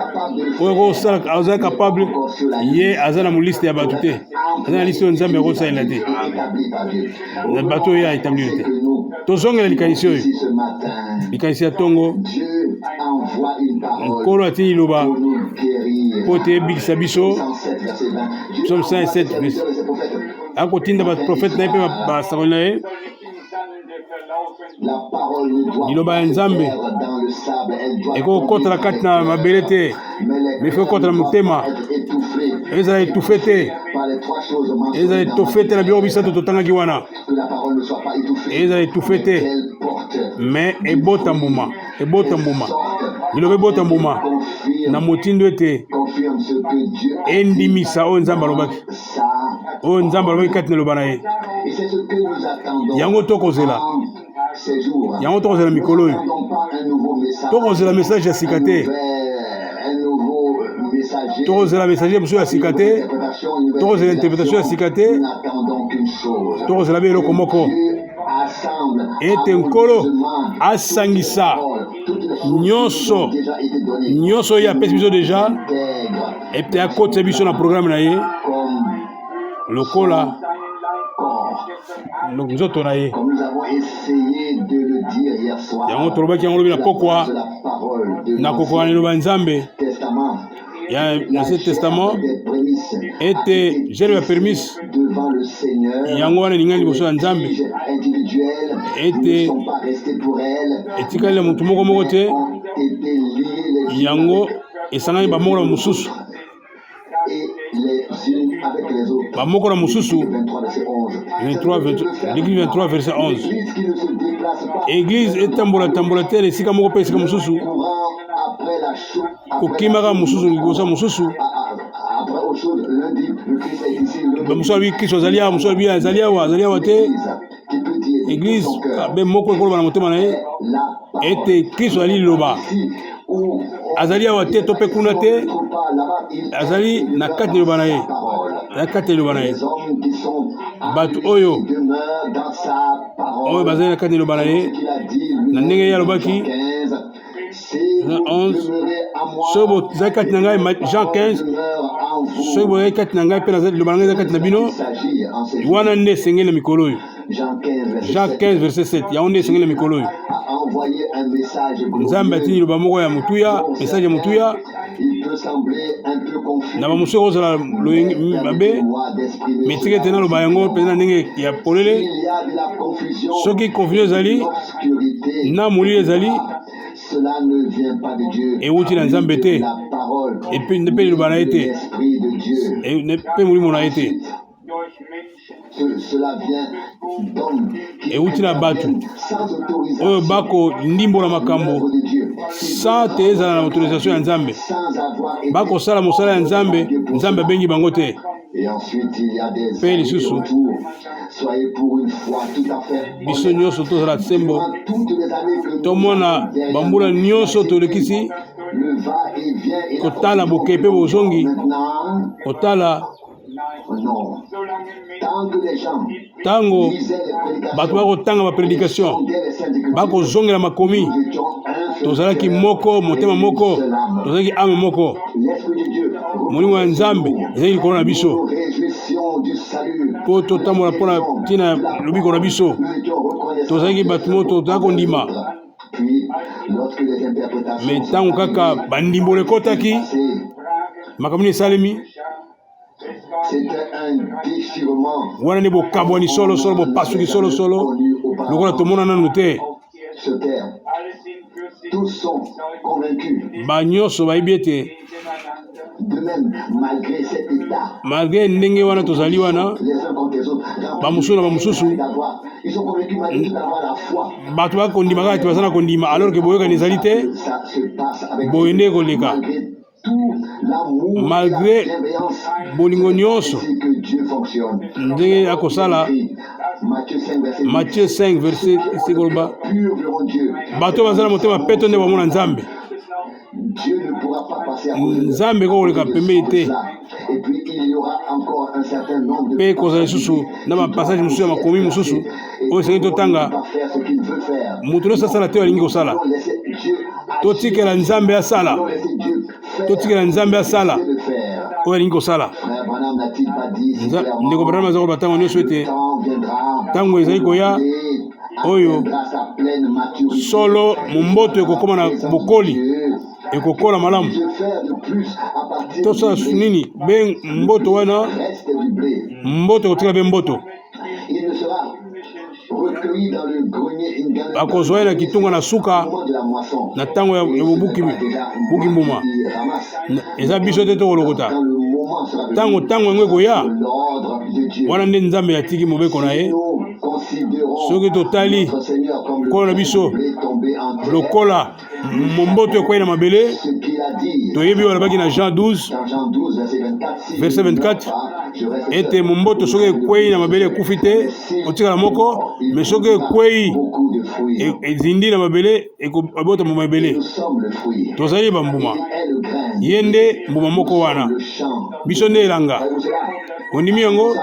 oyo akokosala aza capable ye aza na moliste ya bato te aza na liste oyo nzambe akosalela te Établi par Dieu. na bato oyo aetablir te Que nous, tozongela likanisi oyo ici ce matin, likanisi ya ntongo Dieu envoie une parole nkolo atindi liloba pour nous guérir. mpo te ebikisa biso 107, verset 20. Dieu Psaume envoie 107, ses serviteurs et ses prophètes. akotinda baprofete na ye mpe basakoli na ye La parole ne doit liloba ya pas se nzambe perdre dans le sable. Elle doit ekokotala kati na mabele te mais me ekokotala motema être étouffée ezala etufe te par les trois choses ezala mentionnées dans etofe te na biloko bisato totangaki wana que la parole ne soit pas étouffée. ezala etufe te Elle porte, me ebota mbuma sorte, liloba ebota mbuma na motindo ete confirme ce que Dieu a endimisa oyo nzambe alobaki ça. oyo nzambe alobaki kati na eloba na ye Et c'est ce que nous attendons yango tokozela en ces jours. yango tokozela mikolo Nous oyo n'attendons pas un nouveau message, tokozela message ya sika te un nouveau messager, tokozela message mosusu ya sika te interprétation, une nouvelle tokozela interprétation ya sika te Nous n'attendons qu'une chose. tokozela mpe eloko moko Dieu assemble ete nkolo asangisa nyonso déjà été donné nyonso oyo apesi biso deja intègre ete akotisa biso na programe na ye comme lokola corps. nzoto na ye Comme nous avons essayé de le dire hier soir, yango tolobaki yango lobi na pokwa de la parole de na kokoka na liloba ya nzambe Testament, ya l'Ancien Testament des prémices ete gere ya permise devant le Seigneur, yango wana elingani liboso ya nzambe individuelles, Ete- ne sont pas restées pour elles, etikali na motu moko moko te ont été liées les unes yango esangani bamoko na mosusu et les unes avec les autres. bamoko na mosusu 23 verset 11. 23, l'église 23 verset 11 L'église qui ne se déplace pas eglize etambola te na esika moko mpe esika mosusu courant après la chose, kokimaka mosusu liboso ya mosusu après autre chose, lundi, le Christ est ici, le bamosusu alobi kristo azali awa mosusu alobi azali awa te qui peut dire eglize son cœur. be moko ekoloba na motema na ye La parole ete kristo azali liloba ici, où azali awa te to mpe kuna te on ne trouve pas là-bas, il azali na kati ya liloba na ye parole. na kati ya liloba na ye Les hommes qui sont bato oyo demeurent dans sa parole. oyo bazali na kati ya liloba na ye Qu'il a dit, lui, na ndenge ye alobaki 15, si vous 11, demeurez à moi, soki bozali kati na ngai Jean 15 demeure en vous. soki bozali kati na ngai mpe liloba na ngai ezali kati na bino Il s'agit en ces jours. wana nde esengeli na mikolo oyo Jean 15, verset Jean 7, 15 verset 7 yango nde esengeli na mikolo oyo a envoyé un message nzambe atindi liloba moko ya motuya message ya motuya Il peut sembler un peu confus. na bamosusu ekozala mabe me tika ete naloba yango mpenza na ndenge ya polele Il y a de la confusion, soki confusion ezali l'obscurité. na molili ezali Cela ne vient pas de Dieu. ewuti na nzambe te La parole, epe mpe liloba na ye te l'esprit de Dieu. mpe molimo na ye te Cela vient d'hommes qui ewuti na bato sans autorisation oyo bakondimbola makambo de Dieu, sa te ezala na autorisation ya nzambe sans avoir été. bakosala mosala ya nzambe nzambe abengi bango te Et ensuite, il y a des Père années Lisusu. autour. Soyez pour une fois tout à fait biso nyonso tozala sembo durant toutes les années que nous tomona derrière bambula nous, nyonso tolekisi le va-et-vient et la kotala boke mpe bozongi maintenant, kotala non. Tant que les gens Tango lisaient les prédications, bato bakotanga baprédication sondaient les saintes écritures, bakozongela makomi nous étions un seul tozalaki cœur moko motema et une moko seule âme. tozalaki ame moko L'Esprit de Dieu molimo ya nzambe ezalaki likolo na nous biso nous réjouissions du salut. mpo totambola mpona ntina lobiko na biso Nous étions reconnaissants tozalaki bato mo tozala kondima Puis, lorsque les interprétations me sont ntango kaka arrivées, bandimbolo ekotaki passées, makambo nini esalemi c'était un déchirement wana nde bokabwani solosolo bopasuki solosolo lokola tomona nanu te se terre. Tous sont convaincus. banyonso bayebi ete De même, malgré cet état, malgré ndenge wana tozali wana les uns contre les autres, bamosusu na bamosusu ils sont convaincus malgré tout d'avoir la foi. bato bakondima kaka te baza na kondima alors ke boyokani ezali te Ça se passe avec boye nde koleka malgré tout l'amour, Malgré et la bienveillance, bolingo nyonso c'est que Dieu fonctionne. ndenge akosala Matthieu 5, verset 10. Matthieu 5 verset isi koloba Pur verront Dieu. bato baza na motema peto nde bamona nzambe Dieu ne pourra pas passer à cause de nzambe kokoleka pembeni te cela. Et puis il y aura encore un certain nombre de mpe kozala lisusu na bapassage mosusu ya makomi mosusu oyo esengeli totanga pas faire ce qu'il veut faire. moto nyonso asala te oyo alingi kosala Non, laissez Dieu agir. totikela nzambe asala Non, laissez Dieu faire totikela nzambe asala ce qu'il veut faire. oyo alingi kosala Frère Branham n'a-t-il pas dit si clairement, ndeko Branham aza koloba ntango nyonso le ete temps viendra ntango ezali koya oyo atteindra sa pleine maturité. solo momboto ekokóma na bokoli Dieu ekokola malamu de faire de plus à partir tosala du blé. nini be mboto wana Reste du blé. mboto ekotika be mboto Il ne sera recueilli dans le grenier une gamme bakozwa ye na kitunga na suka au moment de la moisson. na ntango ya bobuki buki mbuma Il ramasse. eza biso te tokolokota Quand le moment sera venu, ntango yango ekoya l'ordre de Dieu. wana nde nzambe yatiki mobeko na ye Nous considérons soki totali notre Seigneur comme le nkolo na biso blé tombé en terre. lokola momboto ekwei na mabele Ce qu'il a dit toyebi oyo alobaki na Jean 12 dans Jean 12, verset 24, si Verset je ne 24, meurs pas, je reste ete seul. momboto soki ekwei na mabele ekufi te otikala moko me soki ekwei Beaucoup de fruits. ezindi na mabele ekobota mbuma ebele Nous sommes le fruit. tozali bambuma Il est le grain. ye nde mbuma moko wana Le champ. biso nde elanga Voyez-vous cela? ondimi yango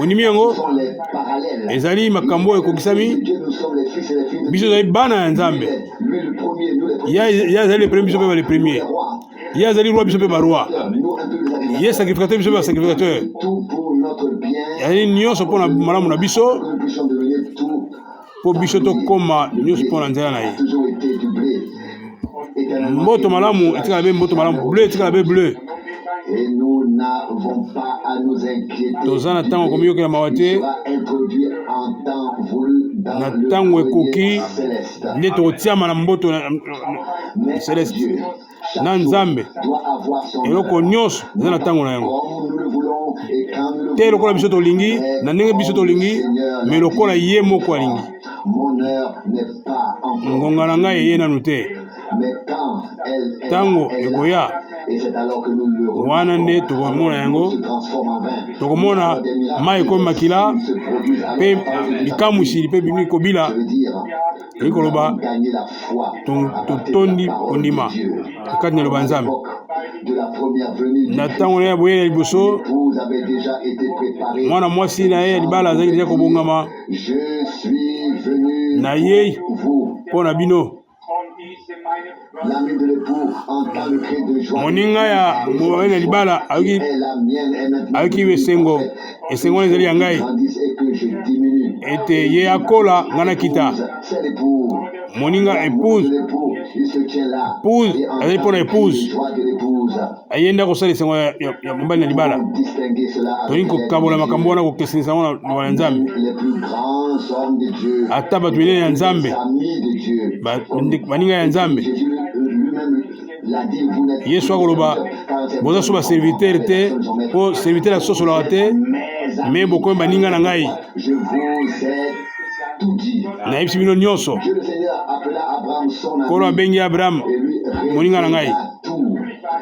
ondimi yango Ce sont les parallèles. ezali makambo oyo ekokisami Dieu, nous sommes les fils et les filles de biso Dieu. ezali bana ya nzambe Lui le premier, nous les premiers. ye azali le premier biso mpe bale premier Les rois. ye azali roi biso mpe baroi Nous un peu les sacrificateurs. ye sacrificateur biso mpe basacrificateur Tout pour notre bien. ezali nyonso mpo na malamu na biso Que nous puissions devenir tout. mpo biso tokóma nyonso mpo na nzela na ye Toujours été du blé. Éternellement. mboto malamu etikala be mboto malamu bleu etikala be bleu Et nous n'avons pas à nous inquiéter. toza na ntango komiyokela mawa te Il sera introduit en temps voulu dans na le ntango grenier ekoki céleste. nde tokotiama na mboto Mais céleste Dieu, chaque na chose nzambe doit avoir son eloko heure. nyonso eza na ntango na yango Comme nous le voulons et quand nous le te lokola biso voulons. tolingi na ndenge biso tolingi me lokola ye moko alingi Mon heure n'est pas encore. ngonga na ngai eye nanu te Mais quand elle est ntango elle est là. ekoya Et c'est alors que nous le wana nde tokomona yango se transforme en vin. tokomona mai ekomi makila Se produisent à mpe la parole de likamwisili mpe bimi kobila Ça veut dire que Eli nous koloba avons gagné la foi à partir de totondi la parole kondima de Dieu. kati na liloba À nzambe l'époque de la première venue, na ntango na ye boyela liboso l'épouse avait déjà été préparée. mwana mwasi na ye ya libala azalaki deja kobongama Je suis venu na ye vous. mpo na bino L'ami de l'époux entend le cri de joie. moninga ya mobali na libala ayoki Et la mienne est maintenant ayoki esengo esengo wana ezali ya ngai tandis que je diminue. ete ye akola ngai nakita C'est l'époux. moninga L'amour de épouse l'époux, il se tient là. Épouse, Et entend elle est pour le cri l'épouse. de joie de l'épouse. aye nde akosala esengo ya mobali na libala Comment distinguer cela tolingi avec kokabola makambo wana kokesenisa yango na liloba ya nzambe les plus grands hommes de Dieu, ata bato minene ya nzambe les amis de Dieu. baninga ya nzambe Jésus lui-même l'a dit, vous n'êtes yesu akoloba boza so baservitere te mpo servitere asosolaka te me bokomi baninga na ngai je vous ai tout dit. nayebisi bino nyonso Dieu le Seigneur appela Abraham son kolo ami abengi abrahamu et lui moninga na ngai révéla tout.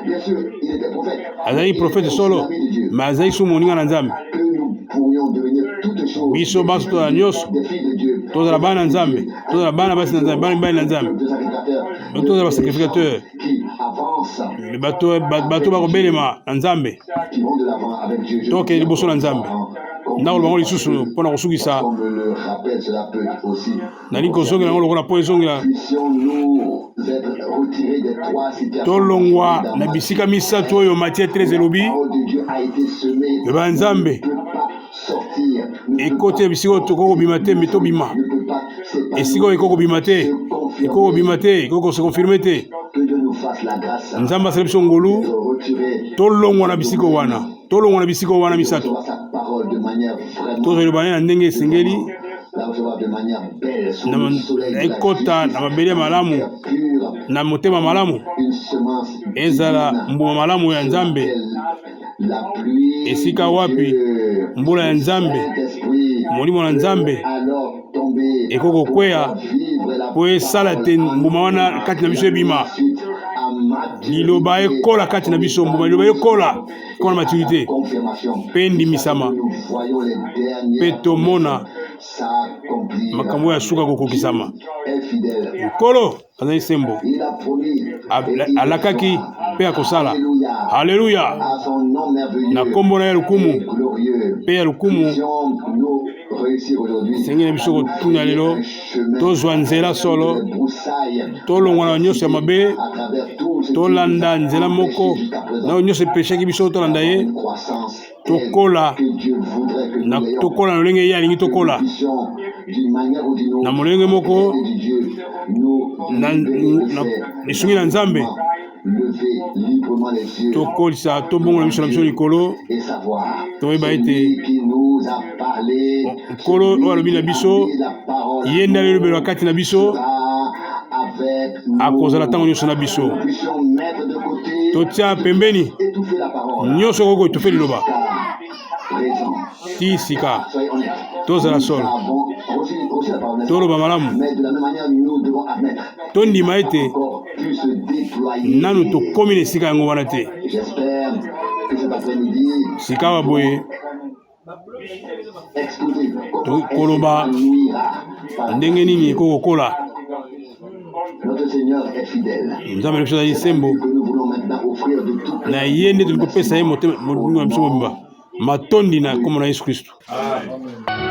Bien sûr, il était prophète. azali profete solo Ami de Dieu. me azali so moninga na nzambe Que nous pourrions devenir toutes choses. biso baso tozala nyonso Des filles de Dieu. tozala bana na nzambe tozala bana basi na nzambe bana mibali na nzambe De sacrificateurs. tozala basacrificateur Qui avancent, bato bakobelema na nzambe qui vont de l'avant avec Dieu. Je toke liboso na nzambe ndako bango lisusu mpona kosukisa comme le rappelle, cela peut aussi. nali kozongela yango lokola mpo ezongela Puissions-nous être retirés des trois situations. tolongwa na bisika misato oyo Matthieu 13 elobi La parole de Dieu a été semée. loba ya nzambe Ne peut pas sortir. ekoti ya bisika oyo tokoki kobima te me tobima Ne peut pas s'épanouir. esika oyo ekoki kobima te ekoki kobima te ekoki kosekonfirme te Que Dieu nous fasse la grâce nzambe asala biso ngolu de retirer tolongwa na bisika wana tolongwa na bisika wana misato sa parole de manière vraiment tozoloba ne na ndenge esengeli la recevoir de manière belle sous na le soleil de la ekota na mabele malamu pure, na motema malamu une semence ezala mbuma malamu ya nzambe la pluie esika wapi Dieu, mbula ya nzambe Saint-Esprit, molimo na nzambe alors tomber ekoki kokwea vivre la po esala te mbuma wana kati na biso ebima suite à maturité, liloba ekola kati na biso mbuma liloba ekola kona maturité confirmation. mpe ndimisama Nous voyons les mpe dernières tomona s'accomplir. makambo oyo ya suka kokokisama Est fidèle. nkolo azali sembo Il a promis alakaki mpe akosala Alléluia. haleluya À son nom merveilleux na nkombo na ya et lukumu glorieux. mpe ya lukumu Puissions-nous réussir aujourd'hui sengeli na biso kotuna lelo un chemin tozwa nzela solo de broussailles tolongwa na nyonso ya mabe à travers tout ce qui tolanda nzela moko na oyo nyonso epeshaki biso tolanda ye une croissance tokola que Dieu voudrait que nous na ayons. tokola na lolenge ye alingi tokola Puissions, d'une manière ou d'une autre, na molenge moko de Dieu, nous na lisungi na nzambe lever librement les yeux tokolisa tobongola biso na biso likolo et savoir toyeba ete celui qui nous a parlé, nkolo oyo alobi na biso la parole ye nde alelobelwa kati na biso sera avec nous. akozala ntango nyonso na biso Puissions mettre de côté, totia pembeni étouffer la parole. nyonso okoki koetufe liloba Car présent, ti sika soyez honnêtes. tozala Nous solo avons reçu la parole, n'est-ce pas? toloba malamu Mais de la même manière, nous devons admettre tondima ete encore pu se déployer. nanu tokomi na esika yango wana te J'espère que cet après-midi, sika wa boye exposé koloba ndenge nini ekoki kokola notre Seigneur est fidèle. nzambe na biso azali sembo Que nous voulons maintenant offrir de tout na ye nde tolingi kopesa ye motema na biso mobimba matondi na kombo na yesu kristu Amen.